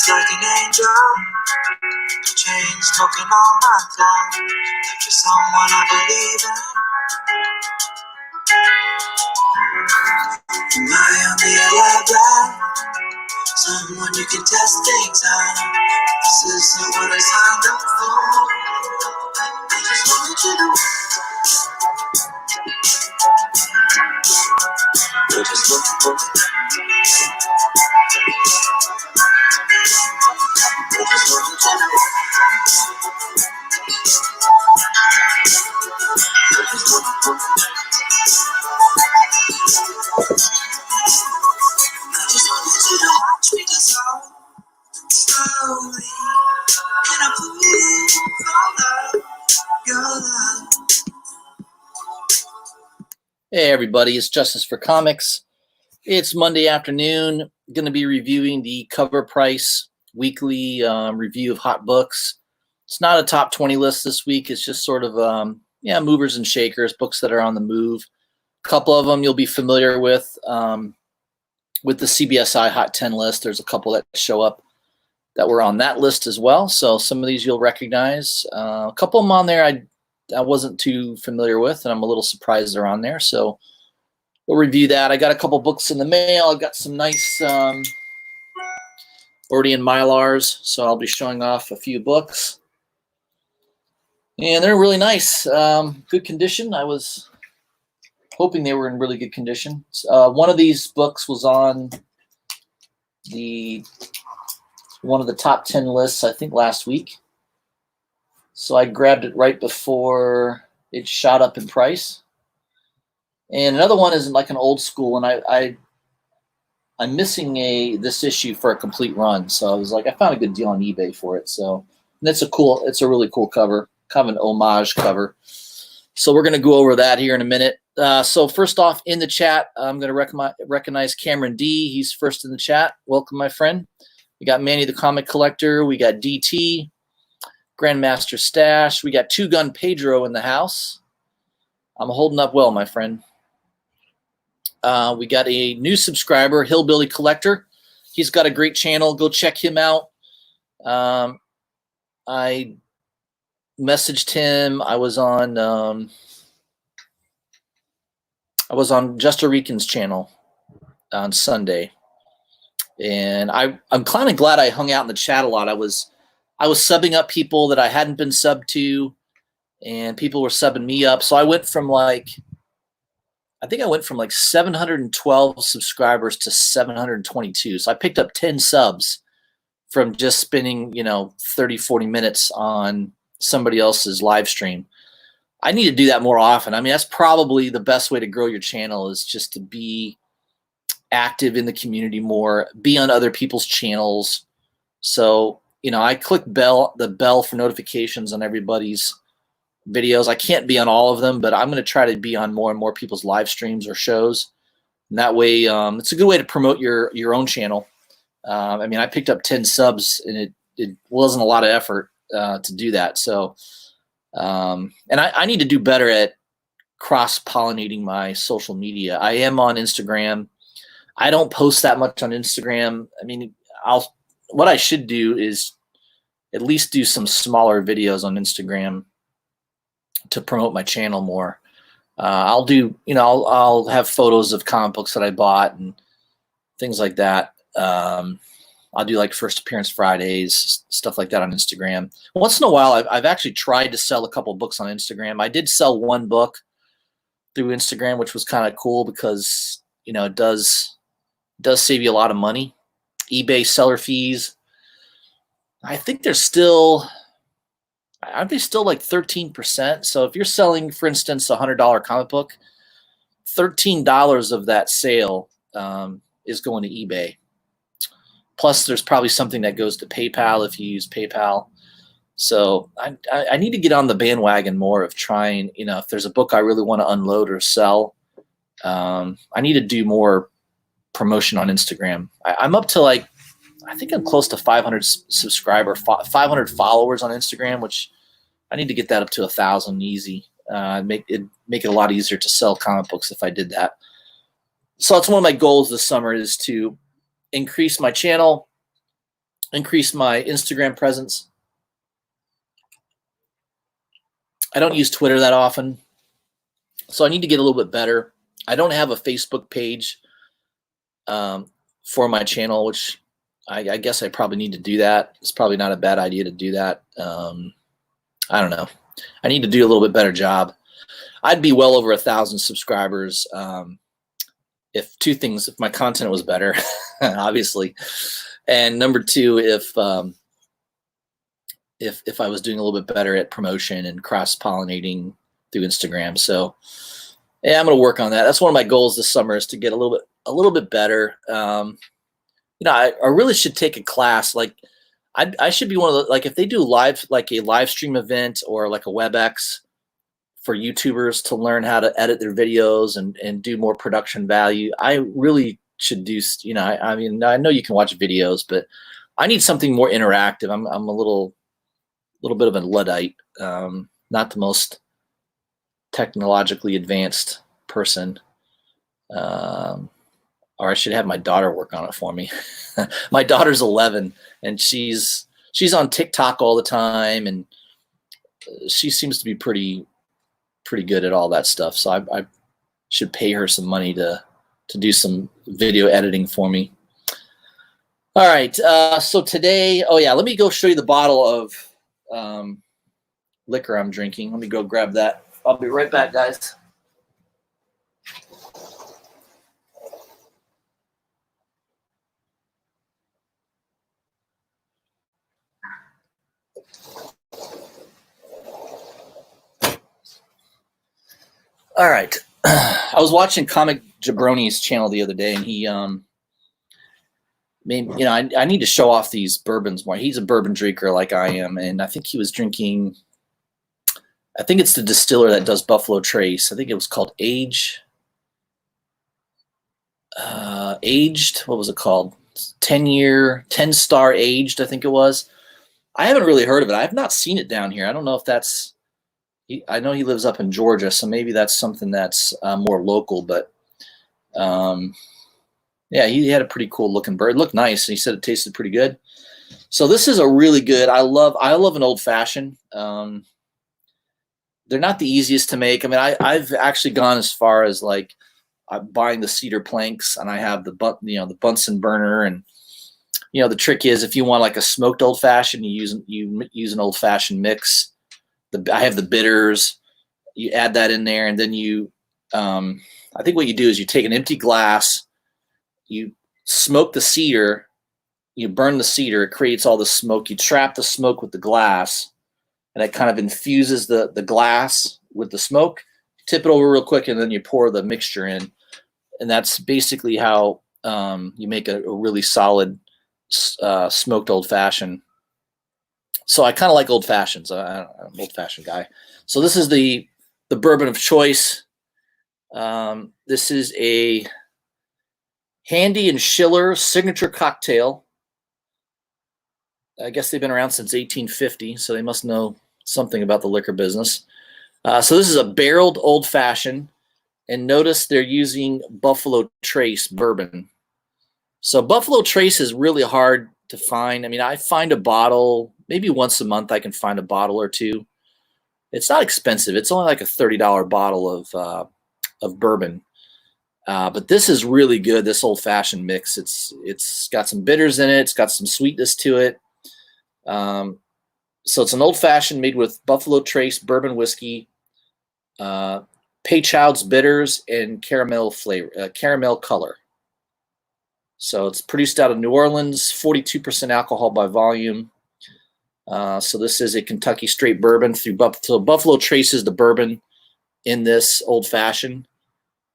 like an angel, chain smoking all my time. Like you're someone I believe in. Am I on the eleven? Someone you can test things on. This isn't what I signed up for. I just wanted you to. I just wanted you to. Watch me dissolve slowly in a pool of your love. Hey everybody, it's Justice for Comics. It's Monday afternoon. Going to be reviewing the CovrPrice weekly review of hot books. It's not a top 20 list this week. It's just sort of movers and shakers, books that are on the move. A couple of them you'll be familiar with the CBSI Hot 10 list. There's a couple that show up that were on that list as well. So some of these you'll recognize. A couple of them on there I wasn't too familiar with, and I'm a little surprised they're on there. So we'll review that. I got a couple books in the mail. I've got some nice already in Mylars, so I'll be showing off a few books. And they're really nice. Good condition. I was hoping they were in really good condition. One of these books was on one of the top 10 lists, I think, last week. So I grabbed it right before it shot up in price. And another one is like an old school, and I'm missing this issue for a complete run. So I was like, I found a good deal on eBay for it. So it's a really cool cover, kind of an homage cover. So we're going to go over that here in a minute. So first off, in the chat, I'm going to recognize Cameron D. He's first in the chat. Welcome, my friend. We got Manny the Comic Collector. We got DT, Grandmaster Stash. We got Two Gun Pedro in the house. I'm holding up well, my friend. We got a new subscriber, Hillbilly Collector. He's got a great channel. Go check him out. I messaged him. I was on Just a Rican's channel on Sunday, and I'm kind of glad I hung out in the chat a lot. I was subbing up people that I hadn't been subbed to, and people were subbing me up. So I went from like 712 subscribers to 722. So I picked up 10 subs from just spending 30-40 minutes on somebody else's live stream. I need to do that more often. I mean, that's probably the best way to grow your channel, is just to be active in the community more, be on other people's channels. So, I click the bell for notifications on everybody's videos. I can't be on all of them, but I'm going to try to be on more and more people's live streams or shows. And that way, it's a good way to promote your own channel. I mean, I picked up 10 subs, and it wasn't a lot of effort to do that. So, and I need to do better at cross-pollinating my social media. I am on Instagram. I don't post that much on Instagram. I mean, what I should do is at least do some smaller videos on Instagram to promote my channel more. I'll have photos of comic books that I bought and things like that. I'll do like first appearance Fridays, stuff like that on Instagram. Once in a while, I've actually tried to sell a couple books on Instagram. I did sell one book through Instagram, which was kind of cool because, it does save you a lot of money. eBay seller fees, I think aren't they still like 13%? So if you're selling, for instance, a $100 comic book, $13 of that sale is going to eBay. Plus, there's probably something that goes to PayPal if you use PayPal. So I need to get on the bandwagon more of trying, if there's a book I really want to unload or sell, I need to do more promotion on Instagram. I'm up to I think I'm close to 500 followers on Instagram, which I need to get that up to 1,000 easy. Make it a lot easier to sell comic books if I did that. So that's one of my goals this summer, is to increase my channel, increase my Instagram presence. I don't use Twitter that often, so I need to get a little bit better. I don't have a Facebook page for my channel, which I guess I probably need to do that. It's probably not a bad idea to do that. I don't know. I need to do a little bit better job. I'd be well over 1,000 subscribers if two things: if my content was better, obviously, and number two, if I was doing a little bit better at promotion and cross-pollinating through Instagram. So yeah, I'm going to work on that. That's one of my goals this summer, is to get a little bit better. I really should take a class. Like I should be one of the, like, if they do like a live stream event or like a WebEx for YouTubers to learn how to edit their videos and do more production value, I really should do, I mean, I know you can watch videos, but I need something more interactive. I'm a little bit of a Luddite, not the most technologically advanced person. Or I should have my daughter work on it for me. My daughter's 11 and she's on TikTok all the time, and she seems to be pretty good at all that stuff. So I should pay her some money to do some video editing for me. All right. So today, let me go show you the bottle of liquor I'm drinking. Let me go grab that. I'll be right back, guys. All right. I was watching Comic Jabroni's channel the other day, and he I need to show off these bourbons more. He's a bourbon drinker like I am, and I think he was drinking, I think it's the distiller that does Buffalo Trace. I think it was called Aged. What was it called? 10-star aged, I think it was. I haven't really heard of it. I have not seen it down here. I don't know if that's, I know he lives up in Georgia, so maybe that's something that's more local, but yeah, he had a pretty cool looking bird. It looked nice, and he said it tasted pretty good. So this is a really good, I love an old fashioned. They're not the easiest to make. I mean, I've actually gone as far as like buying the cedar planks, and I have the Bunsen burner, and the trick is, if you want like a smoked old fashioned, you use an old fashioned mix. I have the bitters. You add that in there, and then I think what you do is you take an empty glass, you smoke the cedar, you burn the cedar, it creates all the smoke. You trap the smoke with the glass, and it kind of infuses the glass with the smoke. Tip it over real quick, and then you pour the mixture in, and that's basically how you make a really solid smoked old fashioned. So I kind of like old fashions. I'm an old fashioned guy. So this is the bourbon of choice. This is a Handy and Schiller signature cocktail. I guess they've been around since 1850, so they must know something about the liquor business. So this is a barreled old fashioned, and notice they're using Buffalo Trace bourbon. So Buffalo Trace is really hard to find. I mean, I find a bottle, maybe once a month I can find a bottle or two. It's not expensive. It's only like a $30 bottle of bourbon. But this is really good, this old-fashioned mix. It's got some bitters in it. It's got some sweetness to it. So it's an old-fashioned made with Buffalo Trace bourbon whiskey, Peychaud's bitters, and caramel flavor, caramel color. So it's produced out of New Orleans, 42% alcohol by volume. So this is a Kentucky straight bourbon through so Buffalo Traces the bourbon in this old fashioned.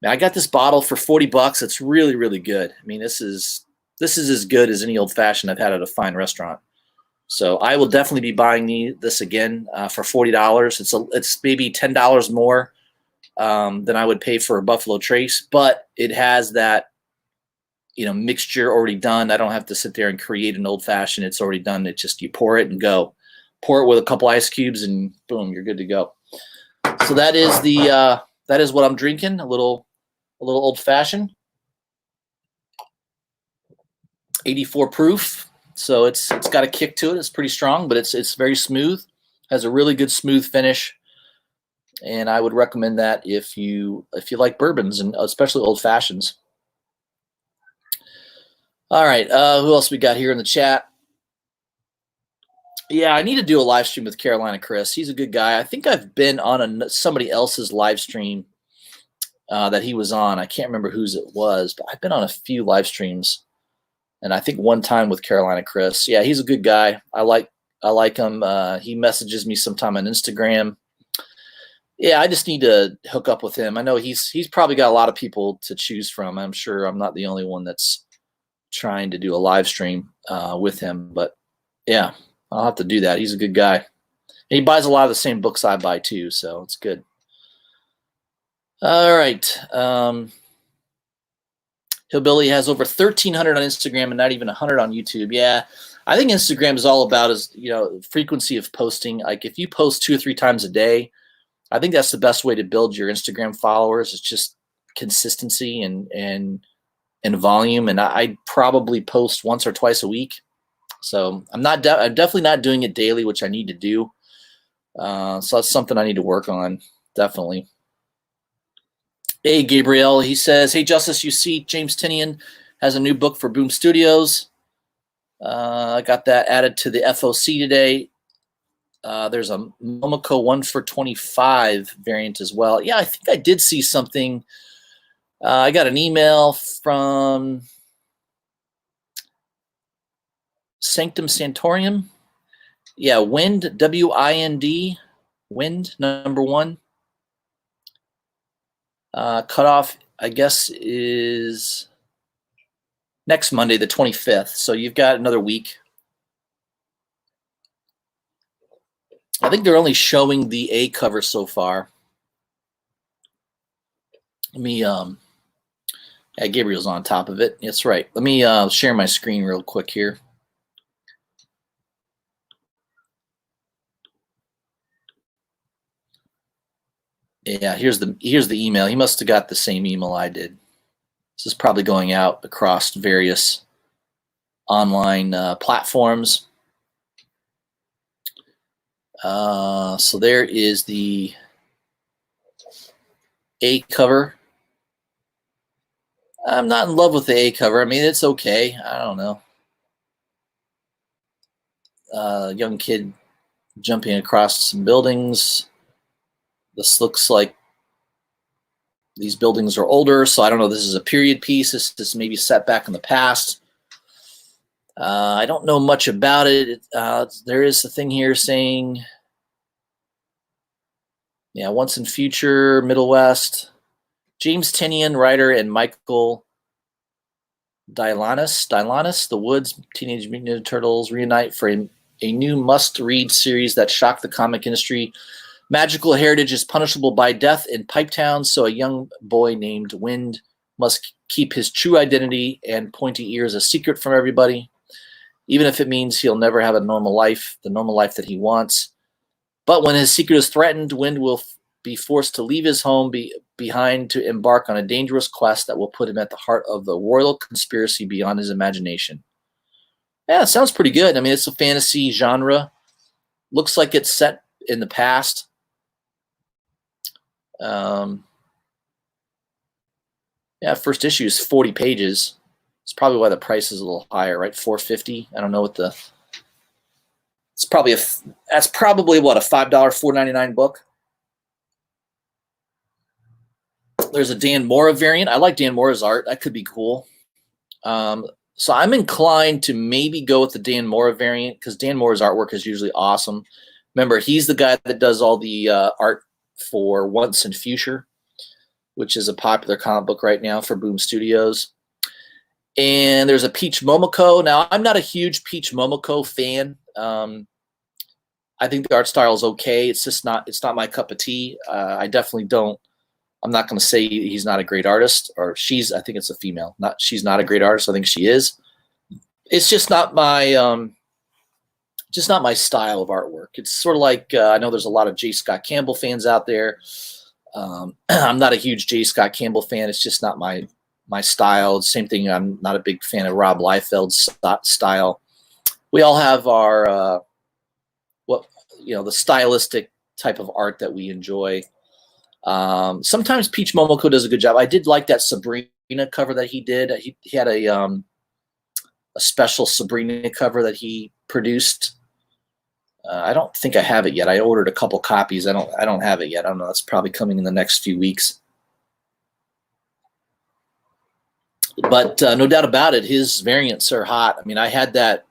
Now, I got this bottle for $40. It's really, really good. I mean, this is as good as any old fashioned I've had at a fine restaurant. So I will definitely be buying this again for $40. It's maybe $10 more than I would pay for a Buffalo Trace, but it has that mixture already done. I don't have to sit there and create an old fashioned. It's already done. It just, you pour it and go. Pour it with a couple ice cubes, and boom, you're good to go. So that is that is what I'm drinking. A little old fashioned, 84 proof. So it's got a kick to it. It's pretty strong, but it's very smooth. Has a really good smooth finish, and I would recommend that if you like bourbons and especially old fashions. All right, who else we got here in the chat? Yeah, I need to do a live stream with Carolina Chris. He's a good guy. I think I've been on somebody else's live stream that he was on. I can't remember whose it was, but I've been on a few live streams, and I think one time with Carolina Chris. Yeah, he's a good guy. I like him. He messages me sometime on Instagram. Yeah, I just need to hook up with him. I know he's probably got a lot of people to choose from. I'm sure I'm not the only one that's trying to do a live stream with him, but yeah, I'll have to do that. He's a good guy. And he buys a lot of the same books I buy too, so it's good. All right. Hillbilly has over 1,300 on Instagram and not even 100 on YouTube. Yeah, I think Instagram is all about frequency of posting. Like if you post 2 or 3 times a day, I think that's the best way to build your Instagram followers. It's just consistency and volume. And I probably post once or twice a week. So I'm definitely not doing it daily, which I need to do. So that's something I need to work on, definitely. Hey, Gabriel, he says, hey, Justice, you see James Tinian has a new book for Boom Studios. I got that added to the FOC today. There's a Momoko 1 for 25 variant as well. Yeah, I think I did see something. I got an email from Sanctum Santorium. Yeah, Wind, W-I-N-D, Wind, number 1. Cutoff, I guess, is next Monday, the 25th. So you've got another week. I think they're only showing the A cover so far. Let me, yeah, Gabriel's on top of it. That's right. Let me share my screen real quick here. Yeah, here's the email. He must have got the same email I did. This is probably going out across various online platforms. So there is the A cover. I'm not in love with the A cover. I mean, it's okay. I don't know. Young kid jumping across some buildings. This looks like these buildings are older, so I don't know. This is a period piece. This is maybe set back in the past. I don't know much about it. There is a thing here saying, yeah, once in future, Middle West. James Tinian, writer, and Michael Dylanis, The Woods, Teenage Mutant Ninja Turtles reunite for a new must-read series that shocked the comic industry. Magical heritage is punishable by death in Pipetown, so a young boy named Wind must keep his true identity and pointy ears a secret from everybody, even if it means he'll never have a normal life, the normal life that he wants. But when his secret is threatened, Wind will be forced to leave his home behind to embark on a dangerous quest that will put him at the heart of the royal conspiracy beyond his imagination. Yeah, it sounds pretty good. I mean, it's a fantasy genre. Looks like it's set in the past. Yeah, first issue is 40 pages. It's probably why the price is a little higher, right? $4.50. I don't know what the. It's probably that's probably what, a $5, $4.99 book. There's a Dan Mora variant. I like Dan Mora's art. That could be cool. So I'm inclined to maybe go with the Dan Mora variant because Dan Mora's artwork is usually awesome. Remember, he's the guy that does all the art for Once and Future, which is a popular comic book right now for Boom Studios. And there's a Peach Momoko. Now, I'm not a huge Peach Momoko fan. I think the art style is okay. It's just not my cup of tea. I definitely don't. I'm not going to say he's not a great artist, or she's. I think it's a female. She's not a great artist. I think she is. It's just not my style of artwork. It's sort of like I know there's a lot of J. Scott Campbell fans out there. I'm not a huge J. Scott Campbell fan. It's just not my style. Same thing. I'm not a big fan of Rob Liefeld's style. we all have our the stylistic type of art that we enjoy. Sometimes Peach Momoko does a good job. I did like that Sabrina cover that he did. He had a special Sabrina cover that he produced. I don't think I have it yet. I ordered a couple copies. I don't have it yet. I don't know. That's probably coming in the next few weeks. But no doubt about it, his variants are hot. I mean, I had that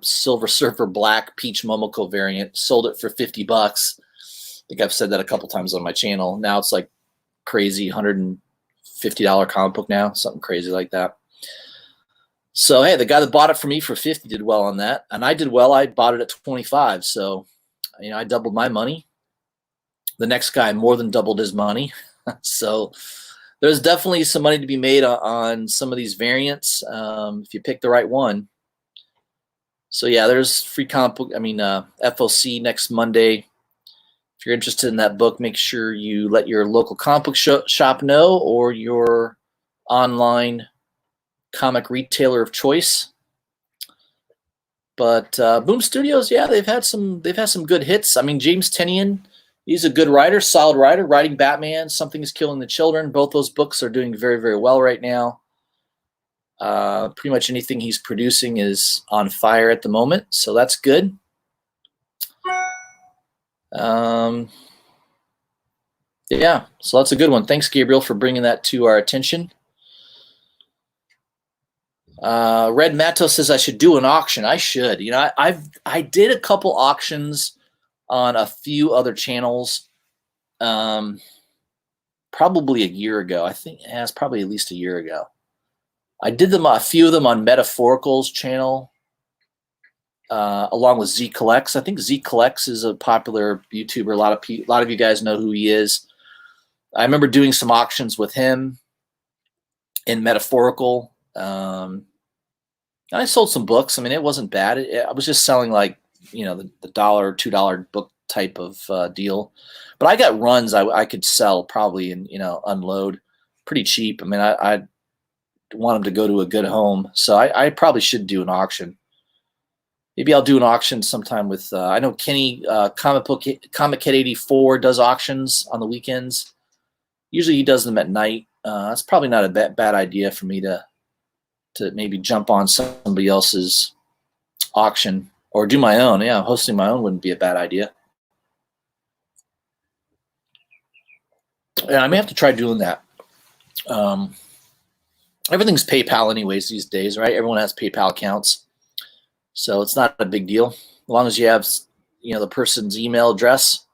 Silver Surfer Black Peach Momoko variant. Sold it for $50. I think I've said that a couple times on my channel. Now it's like crazy, $150 comic book now, something crazy like that. So hey, the guy that bought it for me for $50 did well on that, and I did well. I bought it at $25, so I doubled my money. The next guy more than doubled his money. So there's definitely some money to be made on some of these variants if you pick the right one. So yeah, there's free comic book. FOC next Monday. If you're interested in that book, make sure you let your local comic book shop know, or your online comic retailer of choice. But Boom Studios, yeah, they've had some good hits. I mean, James Tynion, he's a good writer, solid writer, writing Batman, Something is Killing the Children. Both those books are doing very, very well right now. Pretty much anything he's producing is on fire at the moment, so that's good. Yeah, so that's a good one. Thanks, Gabriel, for bringing that to our attention. Red Mato says I should do an auction. I should. I did a couple auctions on a few other channels, probably a year ago. I think it's probably at least a year ago. I did a few of them on Metaphorical's channel, along with Z Collects. I think Z Collects is a popular YouTuber. A lot of you guys know who he is. I remember doing some auctions with him in Metaphorical. I sold some books. I mean, it wasn't bad. I was just selling like, the $1 or $2 book type of deal. But I got runs I could sell probably and, unload pretty cheap. I mean, I want them to go to a good home. So I probably should do an auction. Maybe I'll do an auction sometime with, I know Kenny, Comic Kid 84 does auctions on the weekends. Usually he does them at night. That's probably not a bad idea for me to maybe jump on somebody else's auction or do my own. Yeah, hosting my own wouldn't be a bad idea. Yeah, I may have to try doing that. Everything's PayPal anyways these days, right? Everyone has PayPal accounts. So it's not a big deal. As long as you have, the person's email address.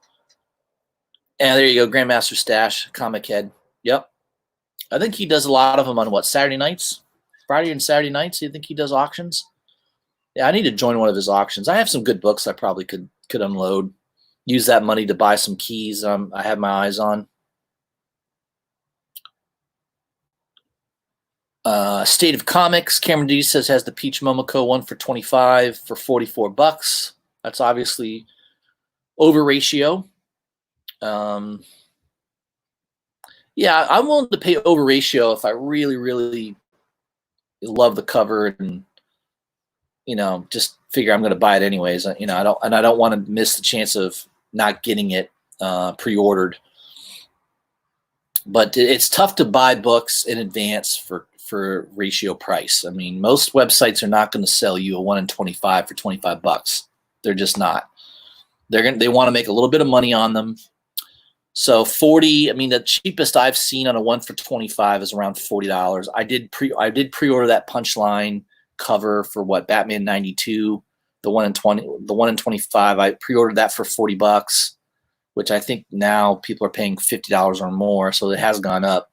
And there you go, Grandmaster Stash, Comic Head. Yep. I think he does a lot of them on Saturday nights? Friday and Saturday nights, you think he does auctions? Yeah, I need to join one of his auctions. I have some good books I probably could unload. Use that money to buy some keys I have my eyes on. State of Comics, Cameron D says has the Peach Momoko one for $25 for $44. That's obviously over ratio. Yeah, I'm willing to pay over ratio if I really, really love the cover and just figure I'm going to buy it anyways. I don't want to miss the chance of not getting it pre-ordered. But it's tough to buy books in advance for ratio price. I mean, most websites are not going to sell you a 1 in 25 for $25. They're just not. They want to make a little bit of money on them. So 40, I mean, the cheapest I've seen on a 1 for 25 is around $40. I did pre-order that Punchline cover for Batman 92, the 1 in 25. I pre-ordered that for $40, which I think now people are paying $50 or more, so it has gone up.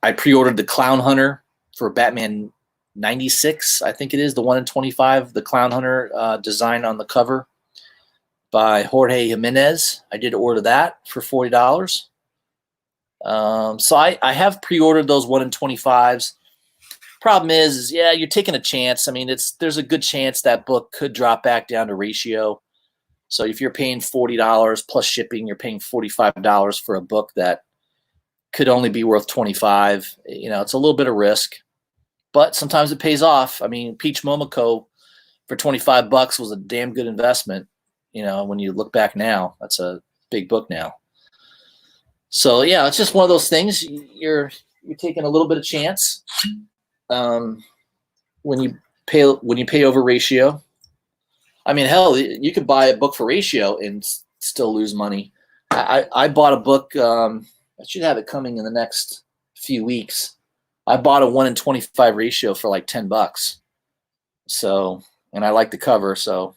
I pre-ordered the Clown Hunter for Batman 96, I think it is, the 1 in 25, the Clown Hunter design on the cover by Jorge Jimenez. I did order that for $40. So I have pre-ordered those 1 in 25s. Problem is, yeah, you're taking a chance. I mean, there's a good chance that book could drop back down to ratio. So if you're paying $40 plus shipping, you're paying $45 for a book that could only be worth $25. It's a little bit of risk. but sometimes it pays off. I mean, Peach Momoko for $25 was a damn good investment. You know, when you look back now, that's a big book now. So yeah, it's just one of those things. You're taking a little bit of chance when you pay over ratio. I mean, hell, you could buy a book for ratio and still lose money. I bought a book. I should have it coming in the next few weeks. I bought a 1 in 25 ratio for like $10. So, and I like the cover. So,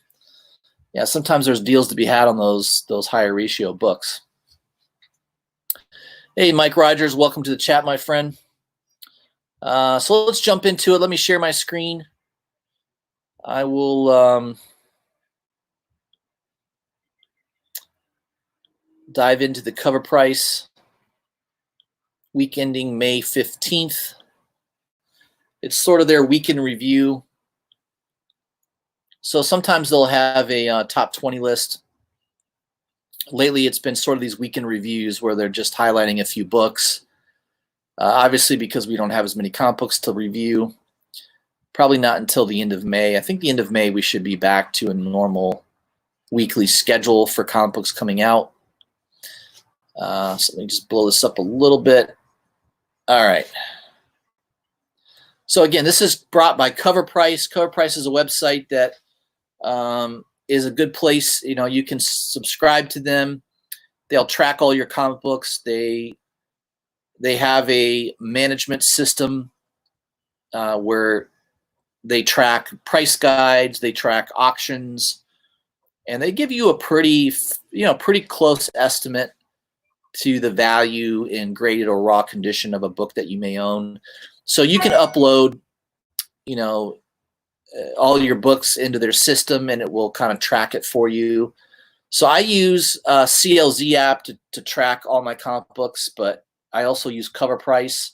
yeah, sometimes there's deals to be had on those higher ratio books. Hey, Mike Rogers, welcome to the chat, my friend. So let's jump into it. Let me share my screen. I will dive into the CovrPrice week ending May 15th. It's sort of their weekend review. So sometimes they'll have a top 20 list. Lately, it's been sort of these weekend reviews where they're just highlighting a few books. Obviously, because we don't have as many comic books to review, probably not until the end of May. I think the end of May we should be back to a normal weekly schedule for comic books coming out. So let me just blow this up a little bit. All right. So again, this is brought by CovrPrice. CovrPrice is a website that is a good place. You know, you can subscribe to them. They'll track all your comic books. They have a management system where they track price guides, they track auctions, and they give you a pretty close estimate to the value in graded or raw condition of a book that you may own. So you can upload, all your books into their system, and it will kind of track it for you. So I use CLZ app to track all my comic books, but I also use CovrPrice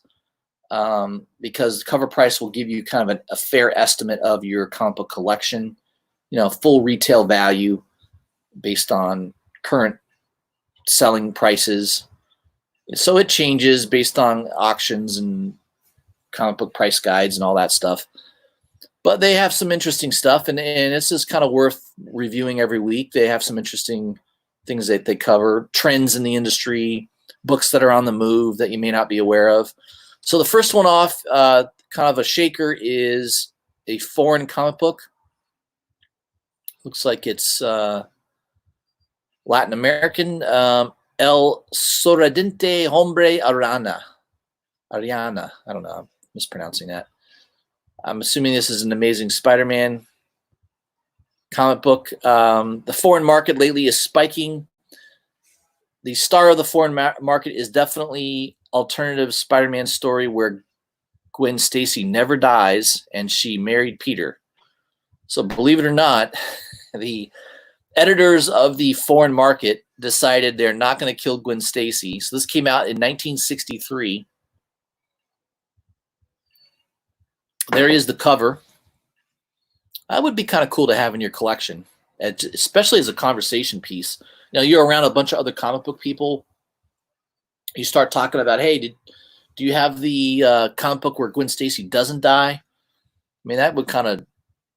because CovrPrice will give you kind of a fair estimate of your comic book collection, full retail value based on current selling prices. So it changes based on auctions and comic book price guides and all that stuff. But they have some interesting stuff, and this is kind of worth reviewing every week. They have some interesting things that they cover, trends in the industry, books that are on the move that you may not be aware of. So the first one off, kind of a shaker, is a foreign comic book. Looks like it's Latin American. El Sorridente Hombre Ariana. I don't know. I'm mispronouncing that. I'm assuming this is an Amazing Spider-Man comic book. The foreign market lately is spiking. The star of the foreign market is definitely alternative Spider-Man story where Gwen Stacy never dies and she married Peter. So believe it or not, the editors of the foreign market decided they're not going to kill Gwen Stacy. So this came out in 1963. There is the cover. That would be kind of cool to have in your collection, especially as a conversation piece. You're around a bunch of other comic book people. You start talking about, hey, do you have the comic book where Gwen Stacy doesn't die? I mean, that would kind of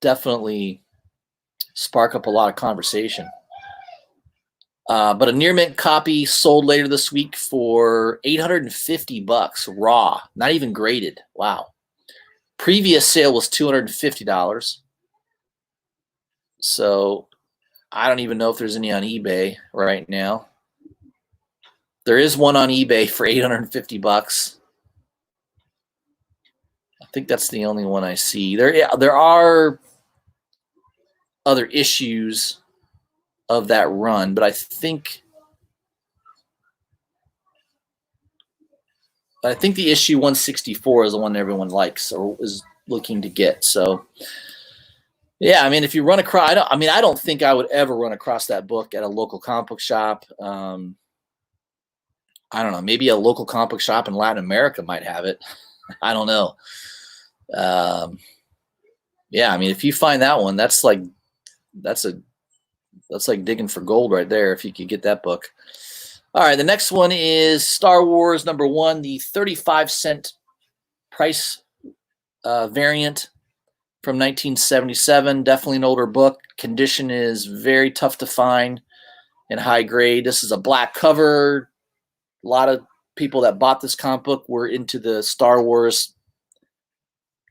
definitely spark up a lot of conversation. But a near mint copy sold later this week for $850 raw, not even graded. Wow. Previous sale was $250. So I don't even know if there's any on eBay right now. There is one on eBay for $850. I think that's the only one I see. There are other issues of that run, but I think the issue 164 is the one everyone likes or is looking to get. So yeah, I mean, if you run across, I don't think I would ever run across that book at a local comic book shop. I don't know, maybe a local comic book shop in Latin America might have it. I don't know. Yeah, I mean, if you find that one, that's like digging for gold right there. If you could get that book. All right, the next one is Star Wars #1, the 35-cent price variant from 1977. Definitely an older book. Condition is very tough to find and high grade. This is a black cover. A lot of people that bought this comic book were into the Star Wars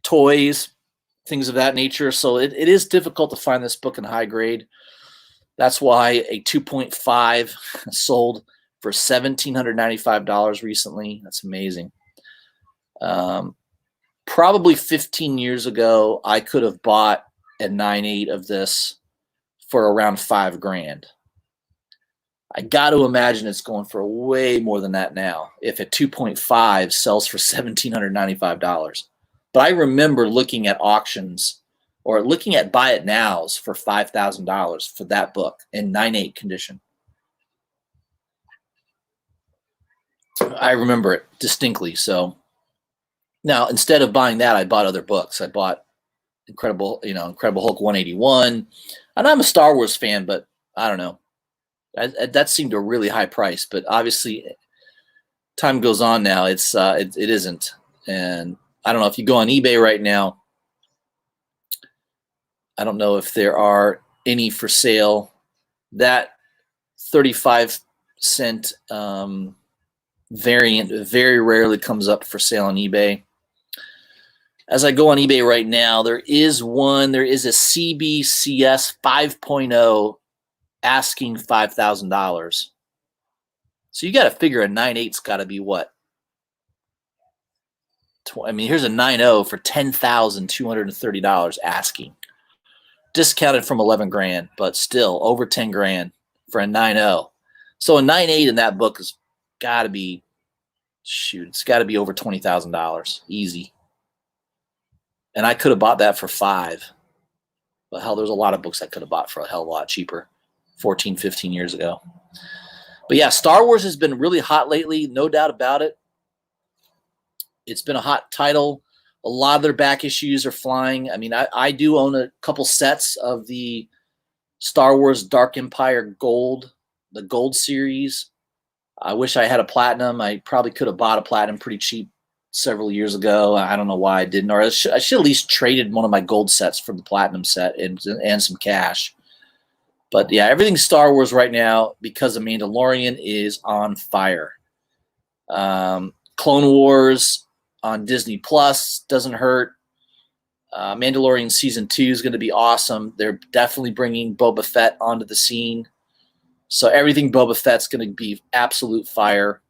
toys, things of that nature. So it is difficult to find this book in high grade. That's why a 2.5 sold for $1,795 recently. That's amazing. Probably 15 years ago, I could have bought a 9.8 of this for around $5,000. I got to imagine it's going for way more than that now if a 2.5 sells for $1,795. But I remember looking at auctions or looking at buy it nows for $5,000 for that book in 9.8 condition. I remember it distinctly. So now instead of buying that, I bought other books. I bought Incredible Hulk 181. And I'm a Star Wars fan, but I don't know. That seemed a really high price, but obviously time goes on now. It isn't. And I don't know if you go on eBay right now. I don't know if there are any for sale. That 35-cent variant very rarely comes up for sale on eBay. As I go on eBay right now, there is one. There is a CBCS 5.0 asking $5,000. So you got to figure a 9.8's got to be what? I mean, here's a 9.0 for $10,230 asking. Discounted from $11,000, but still over $10,000 for a 9.0. So a 9.8 in that book has got to be, it's got to be over $20,000 easy. And I could have bought that for $5,000. But hell, there's a lot of books I could have bought for a hell of a lot cheaper 14, 15 years ago. But yeah, Star Wars has been really hot lately, no doubt about it. It's been a hot title. A lot of their back issues are flying. I mean, I do own a couple sets of the Star Wars Dark Empire Gold, the Gold series. I wish I had a Platinum. I probably could have bought a Platinum pretty cheap several years ago. I don't know why I didn't. Or I should at least traded one of my Gold sets for the Platinum set and some cash. But yeah, everything Star Wars right now, because of Mandalorian, is on fire. Clone Wars on Disney Plus doesn't hurt. Mandalorian Season 2 is going to be awesome. They're definitely bringing Boba Fett onto the scene. So everything Boba Fett's going to be absolute fire.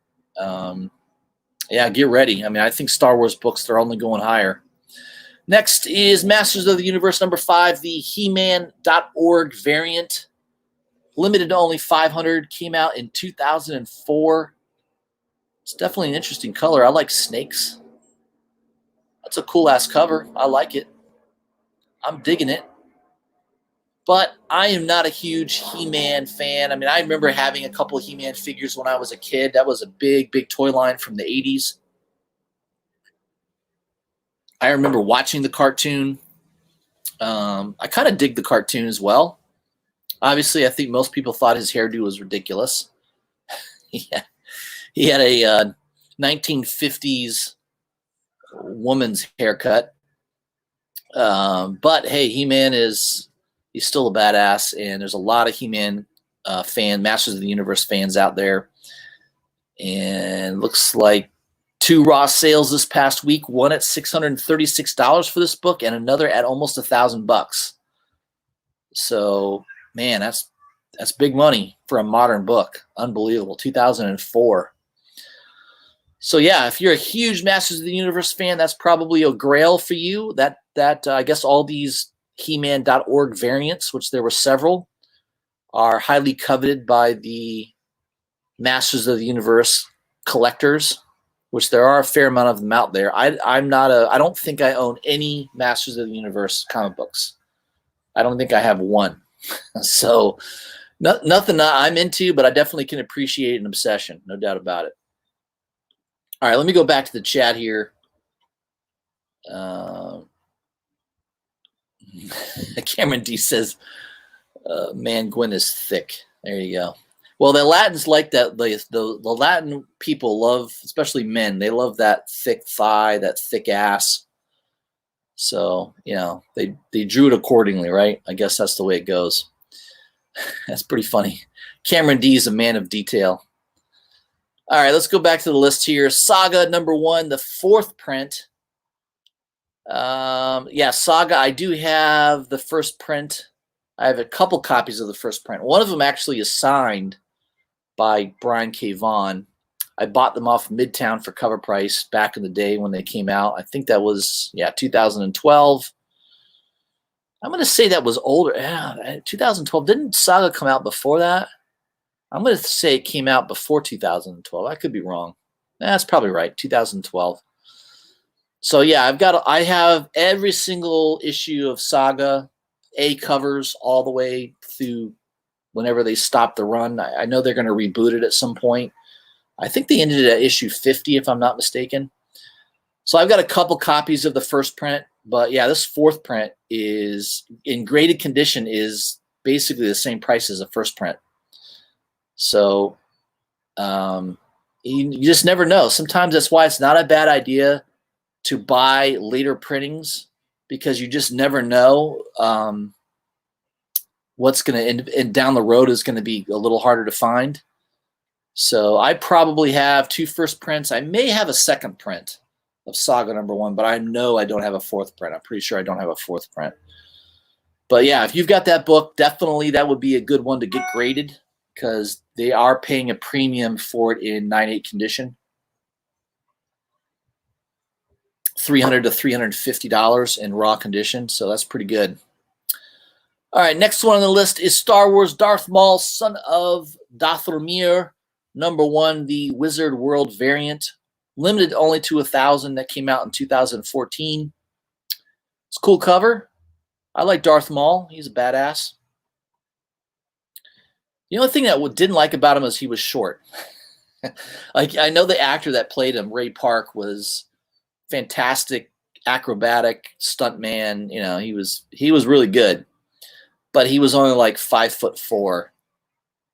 Yeah, get ready. I mean, I think Star Wars books, they're only going higher. Next is Masters of the Universe number 5, the He-Man.org variant. Limited to only 500, came out in 2004. It's definitely an interesting color. I like snakes. That's a cool-ass cover. I like it. I'm digging it. But I am not a huge He-Man fan. I mean, I remember having a couple of He-Man figures when I was a kid. That was a big, big toy line from the 80s. I remember watching the cartoon. I kind of dig the cartoon as well. Obviously, I think most people thought his hairdo was ridiculous. Yeah. He had a 1950s woman's haircut. But hey, He-Man he's still a badass, and there's a lot of He-Man Masters of the Universe fans out there. And looks like 2 raw sales this past week, one at $636 for this book and another at almost $1,000. So, man, that's big money for a modern book. Unbelievable. 2004. So yeah, if you're a huge Masters of the Universe fan, that's probably a grail for you. That I guess all these He-Man.org variants, which there were several, are highly coveted by the Masters of the Universe collectors, which there are a fair amount of them out there. I don't think I own any Masters of the Universe comic books. I don't think I have one. So nothing I'm into, but I definitely can appreciate an obsession, no doubt about it. All right, let me go back to the chat here. Cameron D says, man, Gwen is thick. There you go. Well, the Latins like that. The Latin people love, especially men, they love that thick thigh, that thick ass. So, you know, they drew it accordingly, right? I guess that's the way it goes. That's pretty funny. Cameron D is a man of detail. All right, let's go back to the list here. Saga #1, the 4th print. Yeah, Saga, I do have the first print. I have a couple copies of the first print. One of them actually is signed by Brian K. Vaughan. I bought them off Midtown for cover price back in the day when they came out. I think that was, 2012. I'm going to say that was older. Yeah, 2012. Didn't Saga come out before that? I'm going to say it came out before 2012. I could be wrong. That's probably right, 2012. So yeah, I have every single issue of Saga, A covers all the way through whenever they stop the run. I know they're going to reboot it at some point. I think they ended at issue 50, if I'm not mistaken. So I've got a couple copies of the first print, but yeah, this 4th print is in graded condition, is basically the same price as the first print. So you just never know. Sometimes that's why it's not a bad idea to buy later printings, because you just never know what's going to end, and down the road is going to be a little harder to find. So I probably have 2 first prints. I may have a second print of Saga #1, but I know I don't have a 4th print. I'm pretty sure I don't have a 4th print. But yeah, if you've got that book, definitely that would be a good one to get graded, because they are paying a premium for it in 9/8 condition. $300 to $350 in raw condition, so that's pretty good. All right, next one on the list is Star Wars Darth Maul, Son of Dathomir, #1, the Wizard World variant. Limited only to 1,000. That came out in 2014. It's a cool cover. I like Darth Maul. He's a badass. The only thing that I didn't like about him is he was short. Like, I know the actor that played him, Ray Park, was fantastic, acrobatic stuntman. You know, he was really good, but he was only like 5'4",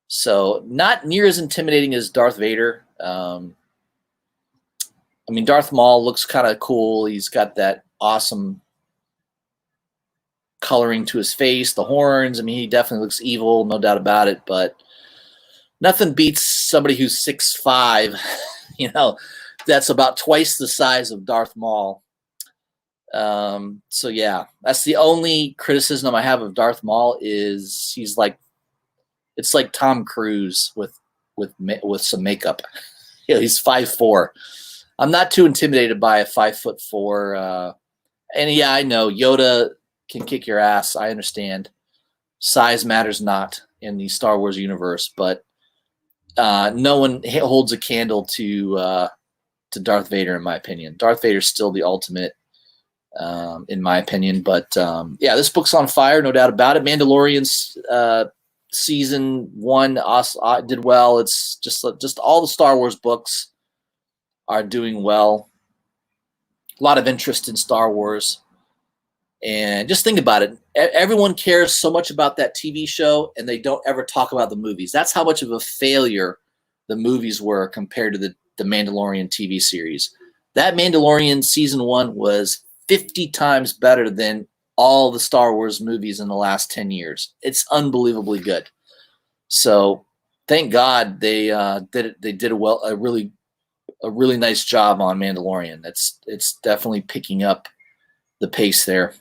so not near as intimidating as Darth Vader. I mean, Darth Maul looks kind of cool. He's got that awesome coloring to his face, the horns. I mean, he definitely looks evil, no doubt about it, but nothing beats somebody who's 6'5", you know, that's about twice the size of Darth Maul. So yeah, that's the only criticism I have of Darth Maul, is he's like, it's like Tom Cruise with some makeup. You know, he's 5'4". I'm not too intimidated by a 5'4". And yeah, I know Yoda can kick your ass. I understand. Size matters not in the Star Wars universe, but no one holds a candle to Darth Vader, in my opinion. Darth Vader's still the ultimate, in my opinion. But yeah, this book's on fire, no doubt about it. Mandalorian's season 1 did well. It's just all the Star Wars books are doing well. A lot of interest in Star Wars. And just think about it. Everyone cares so much about that TV show, and they don't ever talk about the movies. That's how much of a failure the movies were compared to the Mandalorian TV series. That Mandalorian season 1 was 50 times better than all the Star Wars movies in the last 10 years. It's unbelievably good. So thank God they did a really nice job on Mandalorian. It's definitely picking up the pace there.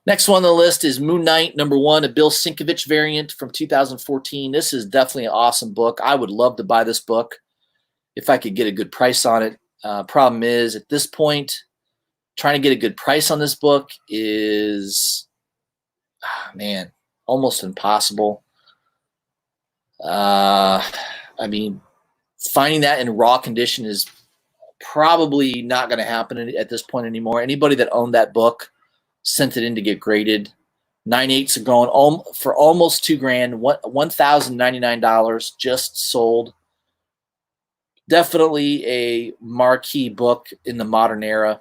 Next one on the list is Moon Knight #1, a Bill Sienkiewicz variant from 2014. This is definitely an awesome book. I would love to buy this book if I could get a good price on it. Problem is, at this point, trying to get a good price on this book is, man, almost impossible. I mean, finding that in raw condition is probably not going to happen at this point anymore. Anybody that owned that book sent it in to get graded. 9/8 are going for almost $2,000, $1,099 just sold. Definitely a marquee book in the modern era.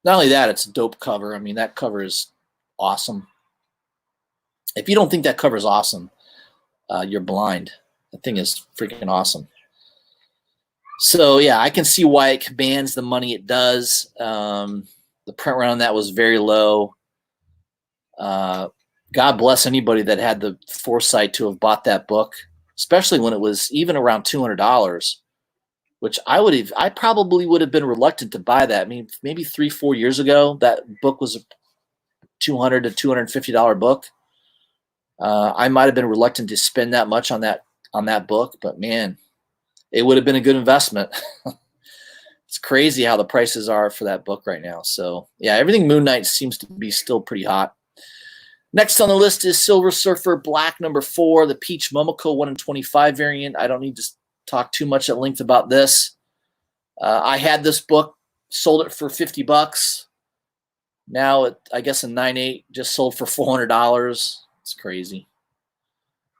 Not only that, it's a dope cover. I mean, that cover is awesome. If you don't think that cover is awesome, you're blind. The thing is freaking awesome. So yeah, I can see why it commands the money it does. The The print run on that was very low. God bless anybody that had the foresight to have bought that book, especially when it was even around $200, which I probably would have been reluctant to buy that. I mean, maybe 3-4 years ago, that book was a $200 to $250 book. I might have been reluctant to spend that much on that book, but man, it would have been a good investment. It's crazy how the prices are for that book right now. So yeah, everything Moon Knight seems to be still pretty hot. Next on the list is Silver Surfer Black #4, the Peach Momoko 1 in 25 variant. I don't need to talk too much at length about this. I had this book, sold it for $50. Now, I guess a 9.8 just sold for $400. It's crazy.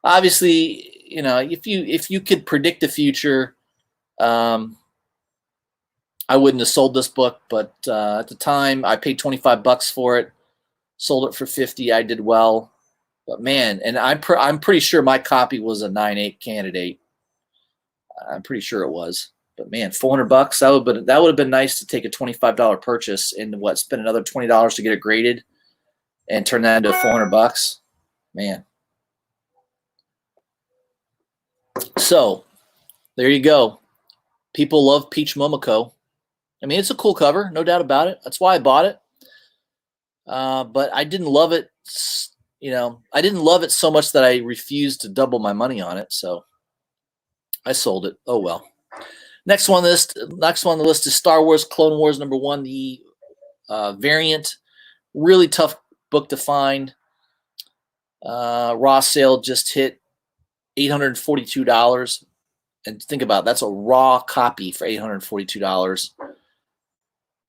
Obviously, you know, if you could predict the future, I wouldn't have sold this book. But at the time, I paid $25 for it, sold it for $50. I did well. But man, and I'm pretty sure my copy was a 9.8 candidate. I'm pretty sure it was. But man, $400, that would have been nice to take a $25 purchase and spend another $20 to get it graded and turn that into $400. Man. So there you go. People love Peach Momoko. I mean, it's a cool cover, no doubt about it. That's why I bought it. But I didn't love it. You know, I didn't love it so much that I refused to double my money on it. So I sold it. Oh well. Next one on the list is Star Wars Clone Wars #1, the variant. Really tough book to find. Raw sale just hit $842. And think about it, that's a raw copy for $842.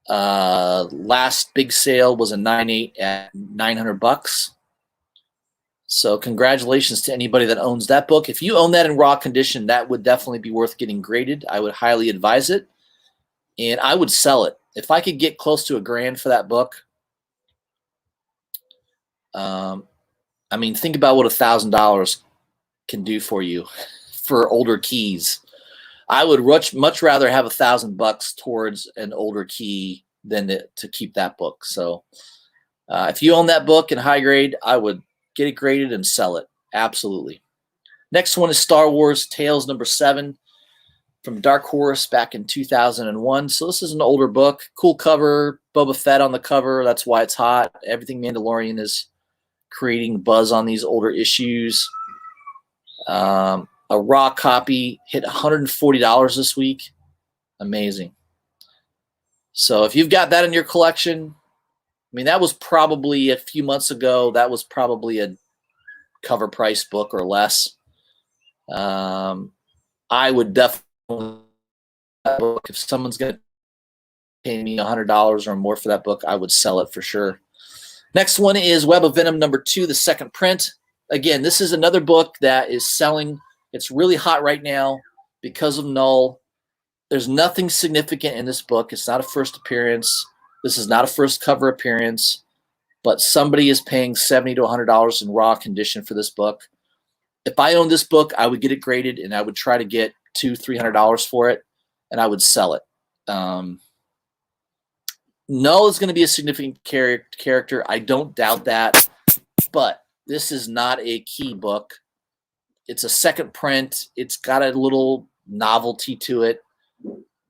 Last big sale was a 9.8 at $900. So congratulations to anybody that owns that book. If you own that in raw condition, that would definitely be worth getting graded. I would highly advise it, and I would sell it if I could get close to $1,000 for that book. I mean, think about what $1,000 can do for you for older keys. I would much rather have $1,000 towards an older key than to keep that book. So if you own that book in high grade, I would get it graded and sell it. Absolutely. Next one is Star Wars Tales #7 from Dark Horse back in 2001. So this is an older book. Cool cover. Boba Fett on the cover. That's why it's hot. Everything Mandalorian is creating buzz on these older issues. A raw copy hit $140 this week. Amazing. So if you've got that in your collection, I mean, that was probably a few months ago. That was probably a CovrPrice book or less. I would definitely that book. If someone's going to pay me $100 or more for that book, I would sell it for sure. Next one is Web of Venom #2, the second print. Again, this is another book that is selling. It's really hot right now because of Null. There's nothing significant in this book. It's not a first appearance. This is not a first cover appearance, but somebody is paying $70 to $100 in raw condition for this book. If I owned this book, I would get it graded and I would try to get $200-300 for it, and I would sell it. Null is going to be a significant character. I don't doubt that, but this is not a key book. It's a second print. It's got a little novelty to it,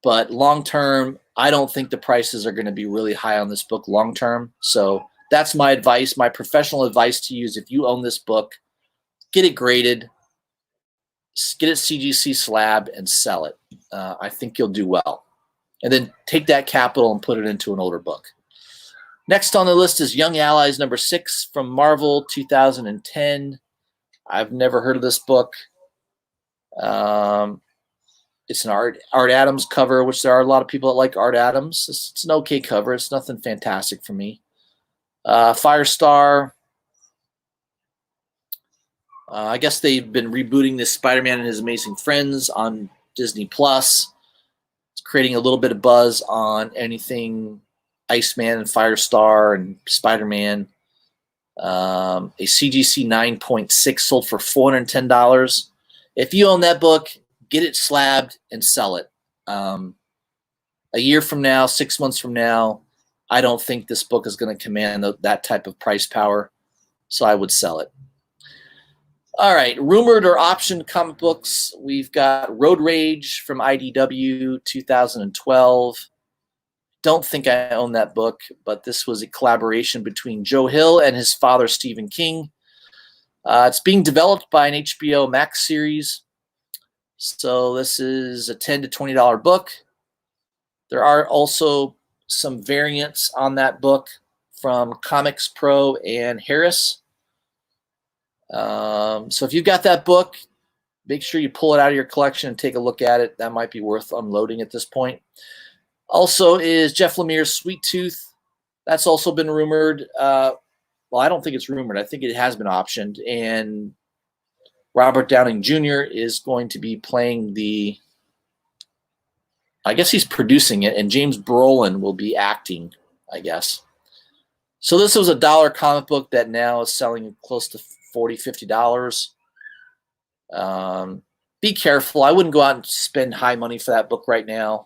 but long term, I don't think the prices are going to be really high on this book long term. So that's my advice. My professional advice to you is if you own this book, get it graded, get it CGC slab, and sell it. I think you'll do well. And then take that capital and put it into an older book. Next on the list is Young Allies #6 from Marvel 2010. I've never heard of this book. It's an Art Adams cover, which there are a lot of people that like Art Adams. It's an okay cover. It's nothing fantastic for me. Firestar. I guess they've been rebooting this Spider-Man and His Amazing Friends on Disney Plus. It's creating a little bit of buzz on anything Iceman and Firestar and Spider-Man. A CGC 9.6 sold for $410. If you own that book, get it slabbed and sell it. A year from now, 6 months from now, I don't think this book is going to command that type of price power, so I would sell it. All right, rumored or optioned comic books. We've got Road Rage from IDW 2012. Don't think I own that book, but this was a collaboration between Joe Hill and his father, Stephen King. It's being developed by an HBO Max series. So this is a $10 to $20 book. There are also some variants on that book from Comics Pro and Harris. So if you've got that book, make sure you pull it out of your collection and take a look at it. That might be worth unloading at this point. Also is Jeff Lemire's Sweet Tooth. That's also been rumored. Well, I don't think it's rumored. I think it has been optioned. And Robert Downing Jr. is going to be playing I guess he's producing it, and James Brolin will be acting, I guess. So this was a $1 comic book that now is selling close to $40, $50. Be careful. I wouldn't go out and spend high money for that book right now.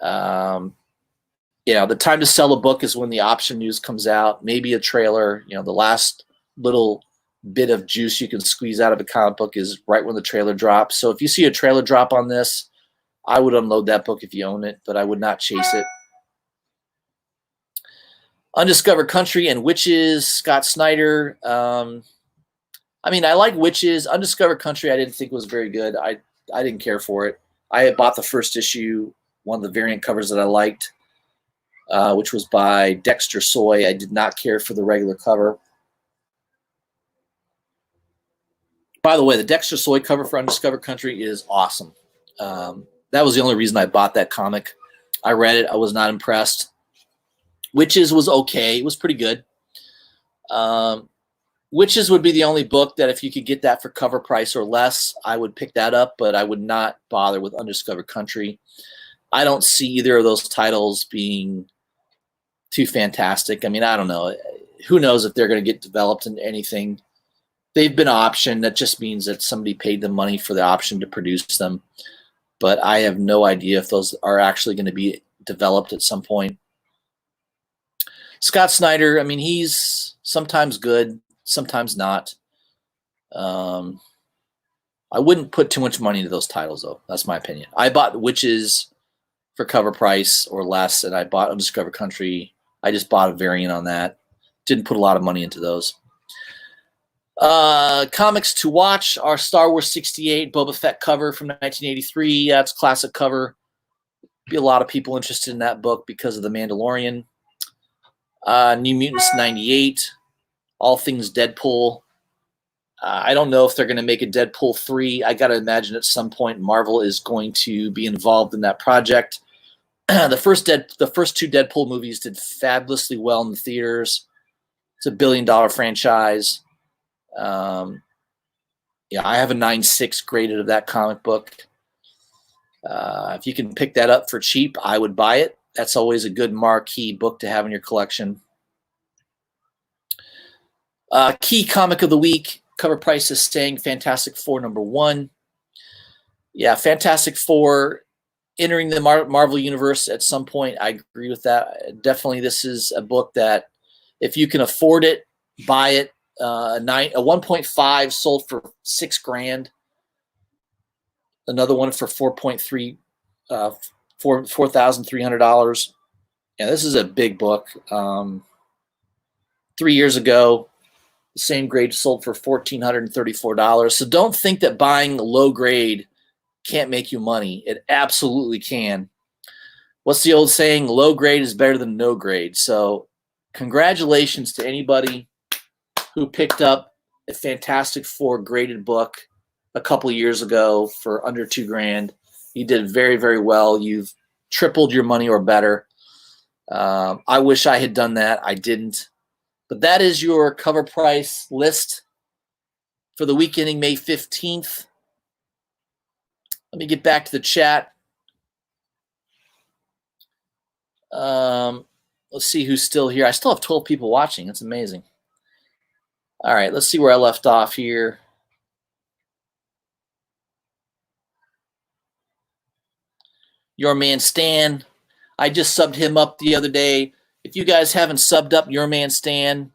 The time to sell a book is when the option news comes out, maybe a trailer. The last little bit of juice you can squeeze out of a comic book is right when the trailer drops. So if you see a trailer drop on this, I would unload that book if you own it, but I would not chase it. Undiscovered Country and Witches, Scott Snyder. I like Witches. Undiscovered Country I didn't think was very good. I didn't care for it. I had bought the first issue, one of the variant covers that I liked, which was by Dexter Soy. I did not care for the regular cover. By the way, the Dexter Soy cover for Undiscovered Country is awesome. That was the only reason I bought that comic. I read it. I was not impressed. Witches was okay. It was pretty good. Witches would be the only book that if you could get that for cover price or less, I would pick that up, but I would not bother with Undiscovered Country. I don't see either of those titles being too fantastic. I don't know. Who knows if they're going to get developed into anything. They've been optioned. That just means that somebody paid them money for the option to produce them. But I have no idea if those are actually going to be developed at some point. Scott Snyder, he's sometimes good, sometimes not. I wouldn't put too much money into those titles, though. That's my opinion. I bought Witches for cover price or less, and I bought Undiscovered Country. I just bought a variant on that. Didn't put a lot of money into those. Comics to watch are Star Wars 68 Boba Fett cover from 1983. That's classic cover. Be a lot of people interested in that book because of The Mandalorian. New Mutants 98. All things Deadpool. I don't know if they're going to make a Deadpool 3. I got to imagine at some point Marvel is going to be involved in that project. The first two Deadpool movies did fabulously well in the theaters. It's a $1 billion franchise. I have a 9.6 graded of that comic book. If you can pick that up for cheap, I would buy it. That's always a good marquee book to have in your collection. Key comic of the week. Cover price is staying Fantastic Four #1. Yeah, Fantastic Four entering the Marvel Universe at some point. I agree with that. Definitely, this is a book that if you can afford it, buy it. A 1.5 sold for $6,000. Another one for $4,300. Yeah, this is a big book. 3 years ago, the same grade sold for $1,434. So don't think that buying low grade can't make you money. It absolutely can. What's the old saying? Low grade is better than no grade. So congratulations to anybody who picked up a Fantastic Four graded book a couple of years ago for under $2,000. You did very, very well. You've tripled your money or better. I wish I had done that. I didn't. But that is your cover price list for the week ending May 15th. Let me get back to the chat. Let's see who's still here. I still have 12 people watching. That's amazing. All right, let's see where I left off here. Your man Stan, I just subbed him up the other day. If you guys haven't subbed up Your Man Stan,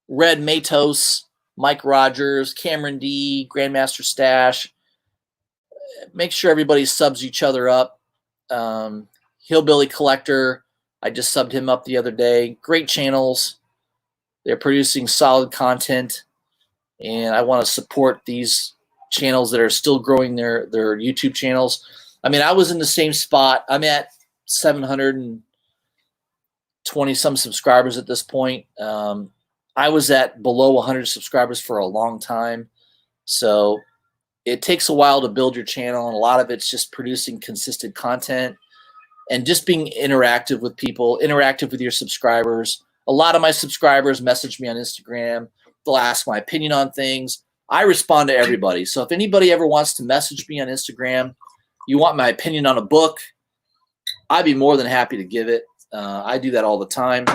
Red Matos, Mike Rogers, Cameron D, Grandmaster Stash, make sure everybody subs each other up. Hillbilly Collector, I just subbed him up the other day. Great channels. They're producing solid content, and I want to support these channels that are still growing their YouTube channels. I mean, I was in the same spot. I'm at 720 some subscribers at this point. I was at below 100 subscribers for a long time. So it takes a while to build your channel, and a lot of it's just producing consistent content and just being interactive with people, interactive with your subscribers. A lot of my subscribers message me on Instagram. They'll ask my opinion on things. I respond to everybody. So if anybody ever wants to message me on Instagram, you want my opinion on a book, I'd be more than happy to give it. I do that all the time.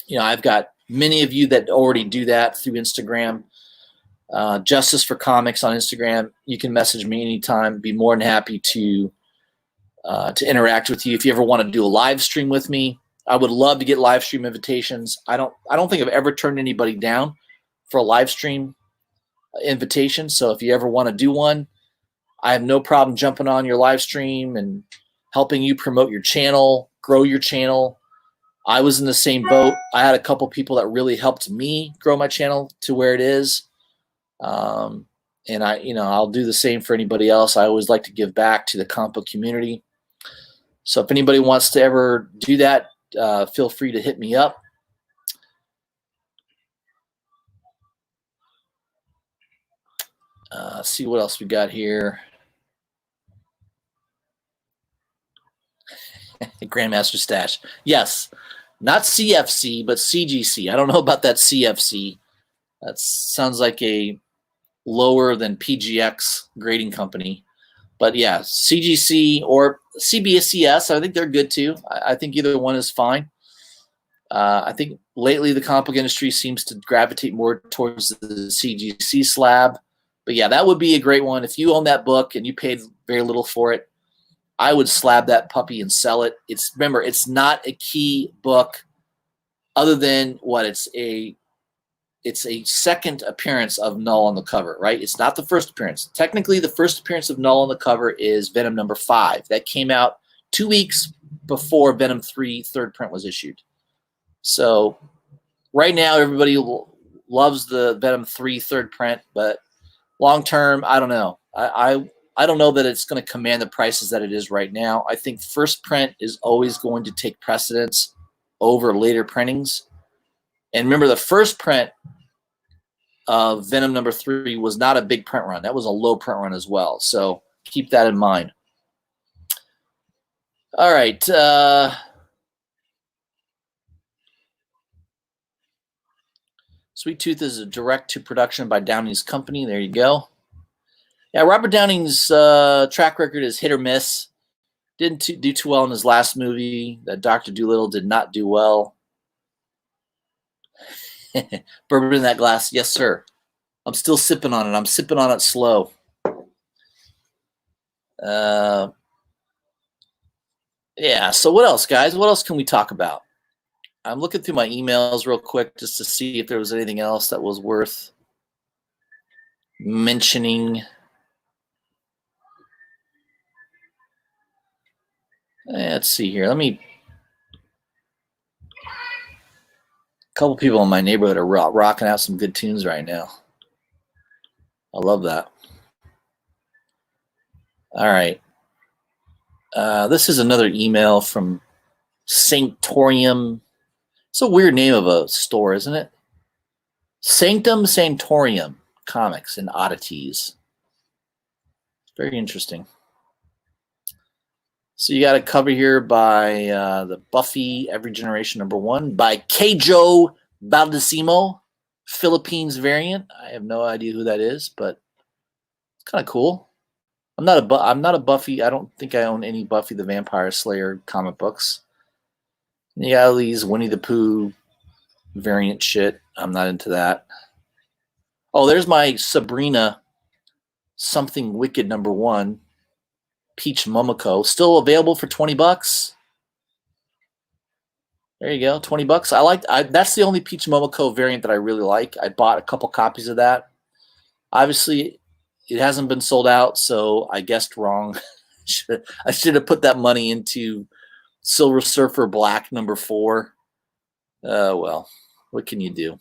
You know, I've got many of you that already do that through Instagram. Justice for Comics on Instagram. You can message me anytime. Be more than happy to interact with you. If you ever want to do a live stream with me, I would love to get live stream invitations. I don't think I've ever turned anybody down for a live stream invitation. So if you ever want to do one, I have no problem jumping on your live stream and helping you promote your channel, grow your channel. I was in the same boat. I had a couple people that really helped me grow my channel to where it is. And I'll do the same for anybody else. I always like to give back to the comic book community. So if anybody wants to ever do that, feel free to hit me up. See what else we got here. Grandmaster Stash. Yes, not CFC, but CGC. I don't know about that CFC. That sounds like a lower than PGX grading company. But yeah, CGC or CBSCS, I think they're good too. I think either one is fine. I think lately the comic book industry seems to gravitate more towards the CGC slab. But yeah, that would be a great one. If you own that book and you paid very little for it, I would slab that puppy and sell it. Remember, it's not a key book other than what it's a second appearance of Null on the cover, right? It's not the first appearance. Technically, the first appearance of Null on the cover is Venom number 5. That came out 2 weeks before Venom 3 third print was issued. So right now, everybody loves the Venom 3 third print, but long term, I don't know. I don't know that it's going to command the prices that it is right now. I think first print is always going to take precedence over later printings. And remember, the first print of Venom number 3 was not a big print run. That was a low print run as well. So keep that in mind. All right. Sweet Tooth is a direct-to-production by Downing's company. There you go. Yeah, Robert Downing's track record is hit or miss. Didn't do too well in his last movie. That Dr. Dolittle did not do well. Bourbon in that glass. Yes, sir. I'm still sipping on it. I'm sipping on it slow. Yeah, so what else, guys? What else can we talk about? I'm looking through my emails real quick just to see if there was anything else that was worth mentioning. Let's see here. A couple people in my neighborhood are rocking out some good tunes right now. I love that. All right. This is another email from Sanctorium. It's a weird name of a store, isn't it? Sanctum Sanctorium Comics and Oddities. Very interesting. So you got a cover here by the Buffy Every Generation #1 by Keijo Baldissimo, Philippines variant. I have no idea who that is, but it's kind of cool. I'm not a Buffy. I don't think I own any Buffy the Vampire Slayer comic books. You got all these Winnie the Pooh variant shit. I'm not into that. Oh, there's my Sabrina Something Wicked #1. Peach Momoko, still available for $20. There you go, 20 bucks. That's the only Peach Momoko variant that I really like. I bought a couple copies of that. Obviously, it hasn't been sold out, so I guessed wrong. I should have put that money into Silver Surfer Black #4. Well, what can you do?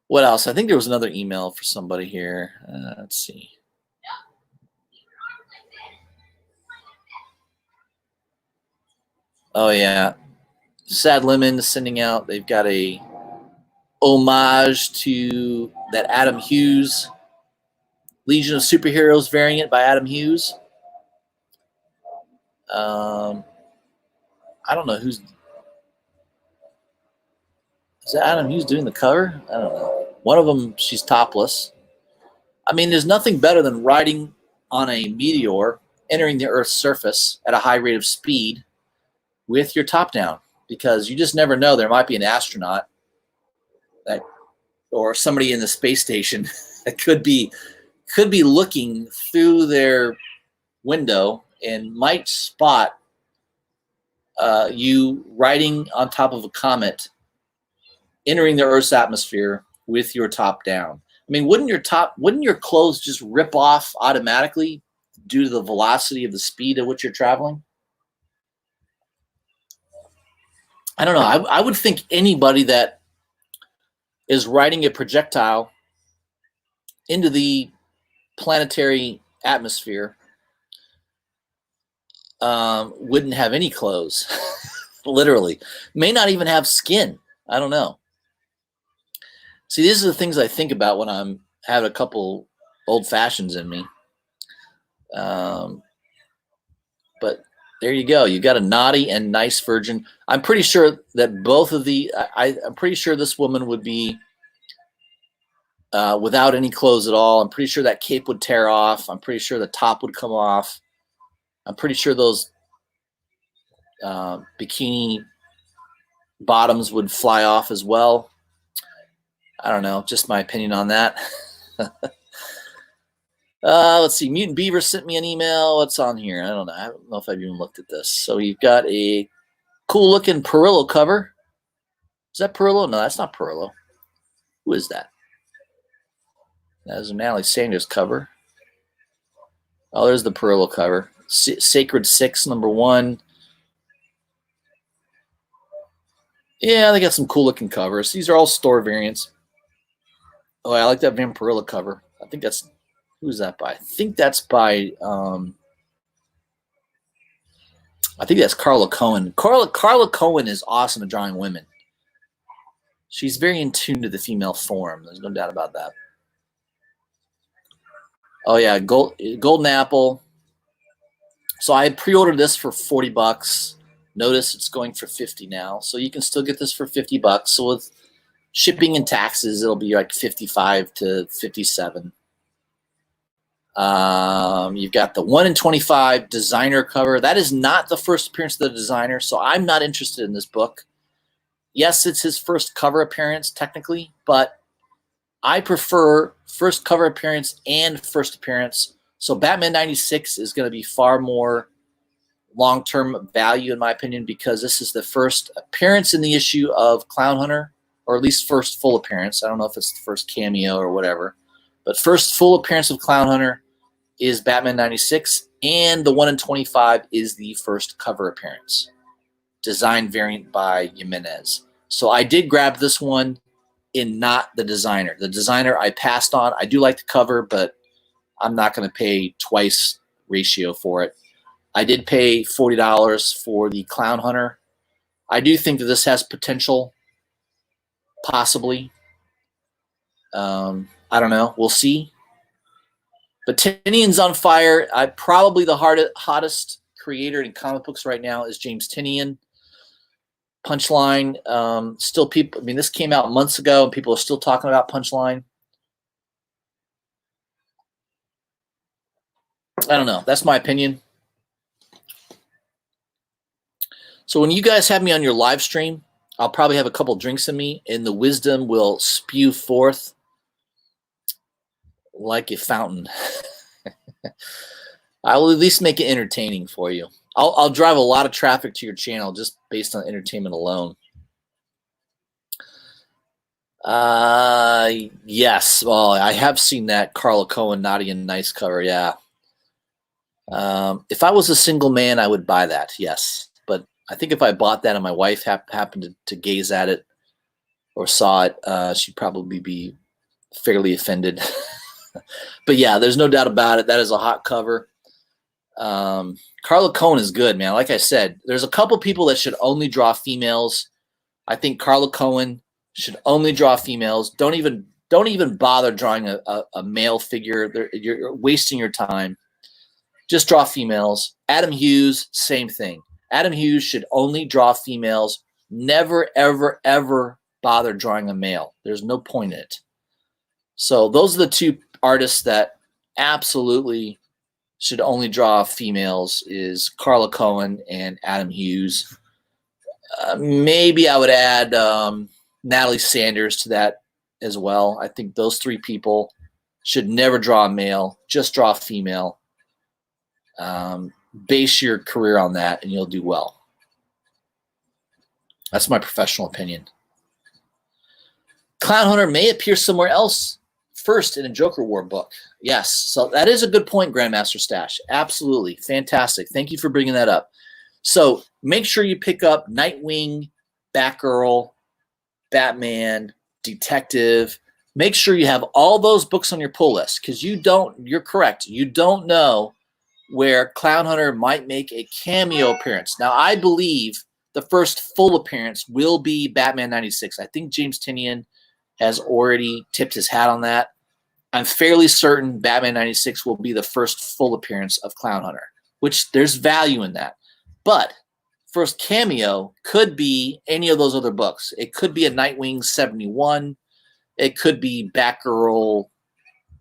What else? I think there was another email for somebody here. Let's see. Oh yeah, Sad Lemon sending out. They've got a homage to that Adam Hughes Legion of Superheroes variant by Adam Hughes. I don't know is that Adam Hughes doing the cover? I don't know. One of them, she's topless. I mean, there's nothing better than riding on a meteor, entering the Earth's surface at a high rate of speed with your top down, because you just never know. There might be an astronaut that, or somebody in the space station that could be looking through their window and might spot you riding on top of a comet, entering the Earth's atmosphere with your top down. I mean, wouldn't your clothes just rip off automatically due to the velocity of the speed at which you're traveling? I don't know. I would think anybody that is riding a projectile into the planetary atmosphere wouldn't have any clothes. Literally. May not even have skin. I don't know. See, these are the things I think about when I'm having a couple old fashions in me. But there you go. You got a naughty and nice virgin. I'm pretty sure that both of I'm pretty sure this woman would be without any clothes at all. I'm pretty sure that cape would tear off. I'm pretty sure the top would come off. I'm pretty sure those bikini bottoms would fly off as well. I don't know. Just my opinion on that. Let's see. Mutant Beaver sent me an email. What's on here? I don't know. I don't know if I've even looked at this. So you've got a cool looking Perillo cover. Is that Perillo? No, that's not Perillo. Who is that? That is an Alexander's cover. Oh, there's the Perillo cover. Sacred 6, #1. Yeah, they got some cool looking covers. These are all store variants. Oh, I like that Vampirilla cover. I think that's, who's that by? I think that's by, I think that's Carla Cohen. Carla Cohen is awesome at drawing women. She's very in tune to the female form. There's no doubt about that. Oh yeah, Golden Apple. So I pre-ordered this for 40 bucks. Notice it's going for 50 now. So you can still get this for 50 bucks. So with shipping and taxes, it'll be like 55 to 57. You've got the 1 in 25 designer cover. That is not the first appearance of the designer, so I'm not interested in this book. Yes, it's his first cover appearance technically, but I prefer first cover appearance and first appearance. So Batman 96 is going to be far more long-term value in my opinion, because this is the first appearance in the issue of Clown Hunter, or at least first full appearance. I don't know if it's the first cameo or whatever, but first full appearance of Clown Hunter is Batman 96, and the 1 in 25 is the first cover appearance. Design variant by Jimenez. So I did grab this one in not the designer. The designer I passed on. I do like the cover, but I'm not going to pay twice ratio for it. I did pay $40 for the Clown Hunter. I do think that this has potential, possibly. I don't know. We'll see. But Tinian's on fire. Probably the hottest creator in comic books right now is James Tinian. Punchline. Still people, I mean, this came out months ago and people are still talking about Punchline. I don't know. That's my opinion. So when you guys have me on your live stream, I'll probably have a couple drinks in me and the wisdom will spew forth like a fountain. I will at least make it entertaining for you. I'll drive a lot of traffic to your channel just based on entertainment alone. Yes. Well, I have seen that Carla Cohen Naughty and Nice cover. Yeah. If I was a single man, I would buy that. Yes. But I think if I bought that and my wife happened to gaze at it or saw it, she'd probably be fairly offended. But yeah, there's no doubt about it. That is a hot cover. Carla Cohen is good, man. Like I said, there's a couple people that should only draw females. I think Carla Cohen should only draw females. Don't even bother drawing a male figure. You're wasting your time. Just draw females. Adam Hughes, same thing. Adam Hughes should only draw females. Never, ever, ever bother drawing a male. There's no point in it. So those are the two artists that absolutely should only draw females, is Carla Cohen and Adam Hughes. Maybe I would add Natalie Sanders to that as well. I think those three people should never draw a male, just draw a female. Base your career on that and you'll do well. That's my professional opinion. Clown Hunter may appear somewhere else first in a Joker War book. Yes, so that is a good point, Grandmaster Stash. Absolutely. Fantastic. Thank you for bringing that up. So make sure you pick up Nightwing, Batgirl, Batman, Detective. Make sure you have all those books on your pull list, because you're correct. You don't know where Clown Hunter might make a cameo appearance. Now, I believe the first full appearance will be Batman 96. I think James Tynion has already tipped his hat on that. I'm fairly certain Batman 96 will be the first full appearance of Clown Hunter, which there's value in that. But first cameo could be any of those other books. It could be a Nightwing 71. It could be Batgirl,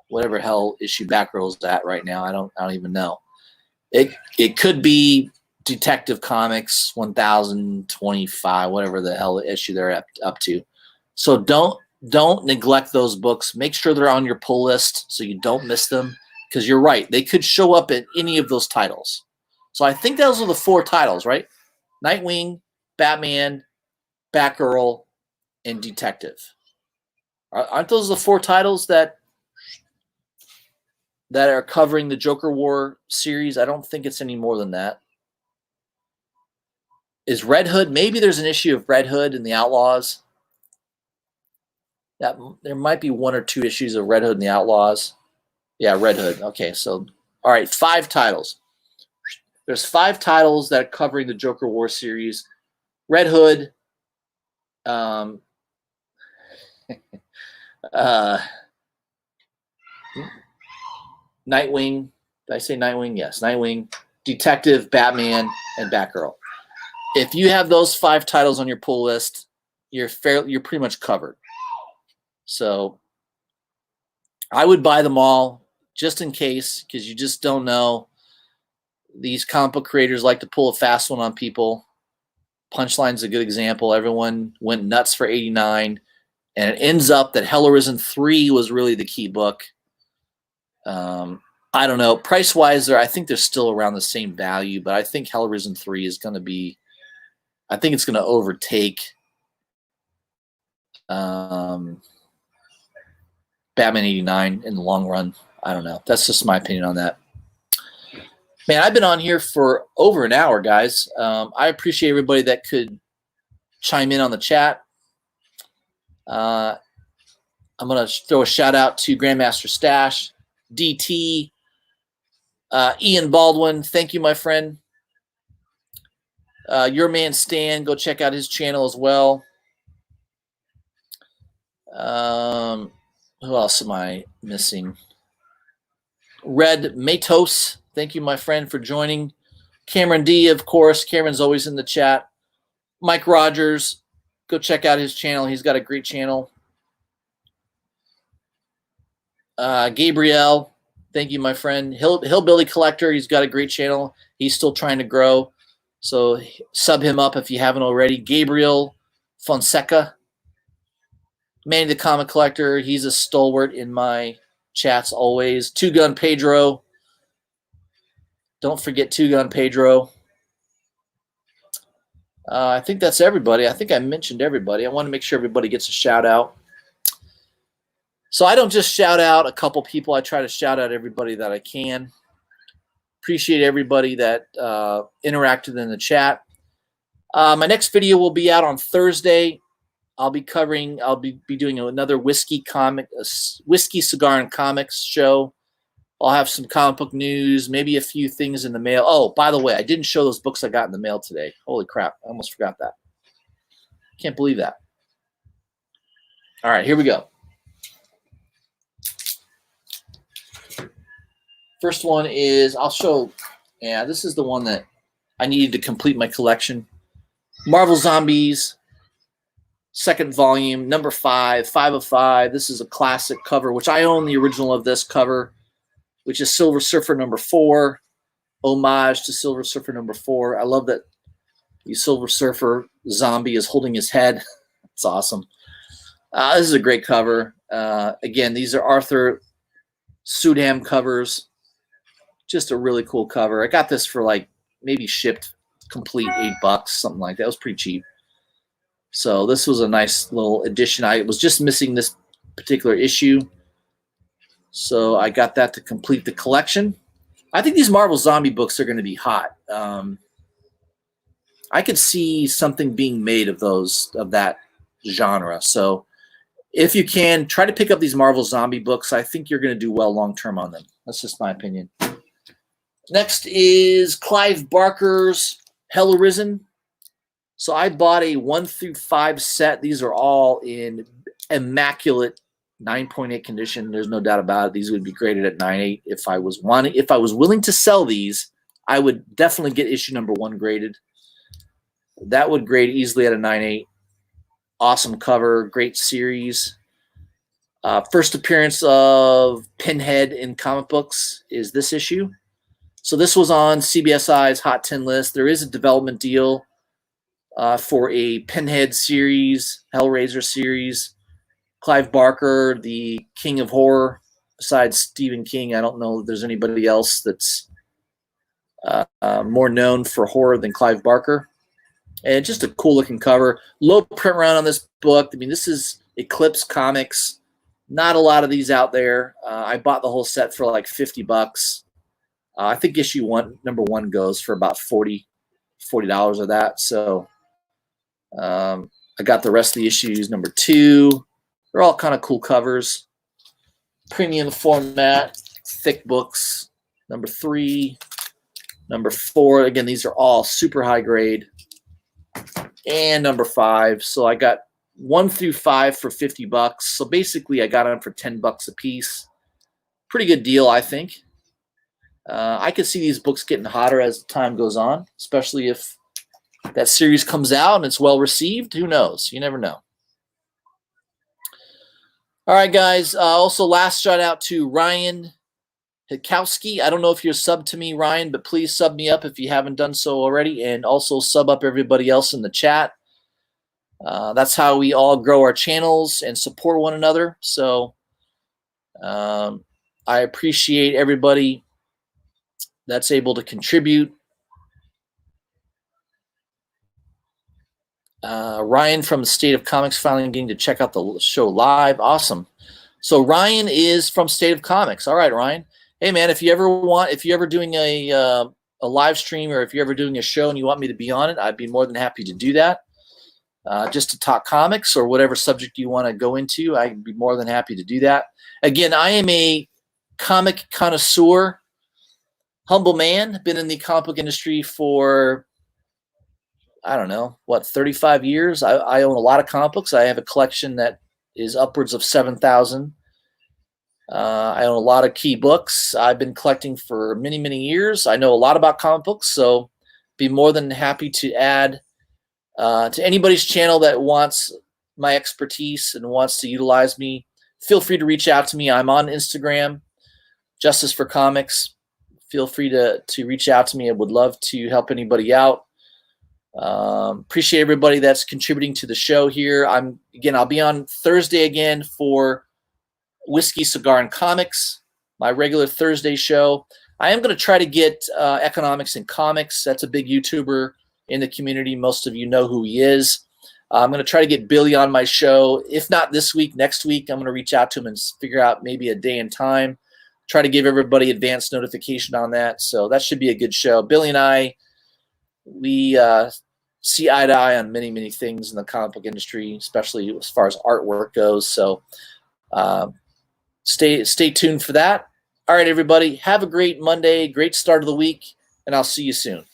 whatever hell issue Batgirl's at right now. I don't even know. It could be Detective Comics 1025, whatever the hell issue they're up to. So don't neglect those books. Make sure they're on your pull list so you don't miss them, because you're right. They could show up in any of those titles. So I think those are the 4 titles, right? Nightwing, Batman, Batgirl, and Detective. Aren't those the 4 titles that are covering the Joker War series? I don't think it's any more than that. Is Red Hood? Maybe there's an issue of Red Hood and the Outlaws. There might be 1 or 2 issues of Red Hood and the Outlaws. Yeah, Red Hood. Okay, so all right, 5 titles. There's 5 titles that are covering the Joker War series. Red Hood, Nightwing. Did I say Nightwing? Yes, Nightwing, Detective, Batman, and Batgirl. If you have those 5 titles on your pull list, you're pretty much covered. So I would buy them all just in case, because you just don't know. These comic book creators like to pull a fast one on people. Punchline's a good example. Everyone went nuts for 89, and it ends up that Hell Arisen 3 was really the key book. I don't know. Price-wise, I think they're still around the same value, but I think Hell Arisen 3 is going to be, I think it's going to overtake Batman 89 in the long run. I don't know. That's just my opinion on that. Man, I've been on here for over an hour, guys. I appreciate everybody that could chime in on the chat. I'm going to throw a shout out to Grandmaster Stash, DT, Ian Baldwin. Thank you, my friend. Your man Stan, go check out his channel as well. Who else am I missing? Red Matos. Thank you, my friend, for joining. Cameron D, of course. Cameron's always in the chat. Mike Rogers, go check out his channel. He's got a great channel. Gabriel, thank you, my friend. Hillbilly Collector, he's got a great channel. He's still trying to grow. So sub him up if you haven't already. Gabriel Fonseca, Manny the Comic Collector, he's a stalwart in my chats always. Two Gun Pedro. Don't forget Two Gun Pedro. I think that's everybody. I think I mentioned everybody. I want to make sure everybody gets a shout out. So I don't just shout out a couple people. I try to shout out everybody that I can. Appreciate everybody that interacted in the chat. My next video will be out on Thursday. I'll be doing another whiskey, cigar, and comics show. I'll have some comic book news, maybe a few things in the mail. Oh, by the way, I didn't show those books I got in the mail today. Holy crap, I almost forgot that. Can't believe that. All right, here we go. First one is, I'll show, this is the one that I needed to complete my collection. Marvel Zombies, second volume, number 5, 5 of 5. This is a classic cover, which I own the original of this cover, which is Silver Surfer number 4, homage to Silver Surfer number 4. I love that the Silver Surfer zombie is holding his head. It's awesome. This is a great cover. Again, these are Arthur Sudham covers. Just a really cool cover. I got this for like maybe shipped complete $8, something like that. It was pretty cheap. So this was a nice little addition. I was just missing this particular issue. So I got that to complete the collection. I think these Marvel Zombie books are going to be hot. I could see something being made of that genre. So if you can, try to pick up these Marvel Zombie books. I think you're going to do well long-term on them. That's just my opinion. Next is Clive Barker's Hell Arisen. So I bought a 1 through 5 set. These are all in immaculate 9.8 condition. There's no doubt about it. These would be graded at 9.8. If I was willing to sell these, I would definitely get issue number 1 graded. That would grade easily at a 9.8. Awesome cover, great series. First appearance of Pinhead in comic books is this issue. So this was on CBSI's Hot 10 list. There is a development deal for a Pinhead series, Hellraiser series. Clive Barker, the king of horror, besides Stephen King. I don't know if there's anybody else that's more known for horror than Clive Barker. And just a cool-looking cover. Low print run on this book. I mean, this is Eclipse Comics. Not a lot of these out there. I bought the whole set for like $50. I think issue number 1 goes for about $40 of that. So I got the rest of the issues. Number 2. They're all kind of cool covers. Premium format, thick books. Number 3, number 4. Again, these are all super high grade. And number 5. So I got 1 through 5 for $50. So basically, I got them for $10 a piece. Pretty good deal, I think. I could see these books getting hotter as time goes on, especially if that series comes out and it's well received. Who knows? You never know. All right, guys. Also, last shout out to Ryan Hitkowski. I don't know if you're subbed to me, Ryan, but please sub me up if you haven't done so already, and also sub up everybody else in the chat. That's how we all grow our channels and support one another. So I appreciate everybody that's able to contribute. Ryan from the State of Comics finally getting to check out the show live. Awesome. So Ryan is from State of Comics. All right, Ryan. Hey, man, if you're ever doing a live stream, or if you're ever doing a show and you want me to be on it, I'd be more than happy to do that. Just to talk comics or whatever subject you want to go into, I'd be more than happy to do that. Again, I am a comic connoisseur, humble man. Been in the comic book industry for, I don't know, 35 years. I own a lot of comic books. I have a collection that is upwards of 7,000. I own a lot of key books. I've been collecting for many, many years. I know a lot about comic books, so be more than happy to add to anybody's channel that wants my expertise and wants to utilize me. Feel free to reach out to me. I'm on Instagram, Justice for Comics. Feel free to reach out to me. I would love to help anybody out. Appreciate everybody that's contributing to the show here. I'll be on Thursday again for Whiskey, Cigar, and Comics, my regular Thursday show. I am going to try to get Economics and Comics. That's a big YouTuber in the community. Most of you know who he is. I'm going to try to get Billy on my show. If not this week, next week, I'm going to reach out to him and figure out maybe a day and time. Try to give everybody advance notification on that. So that should be a good show. Billy and I, we see eye to eye on many, many things in the comic book industry, especially as far as artwork goes. So stay tuned for that. All right, everybody, have a great Monday, great start of the week, and I'll see you soon.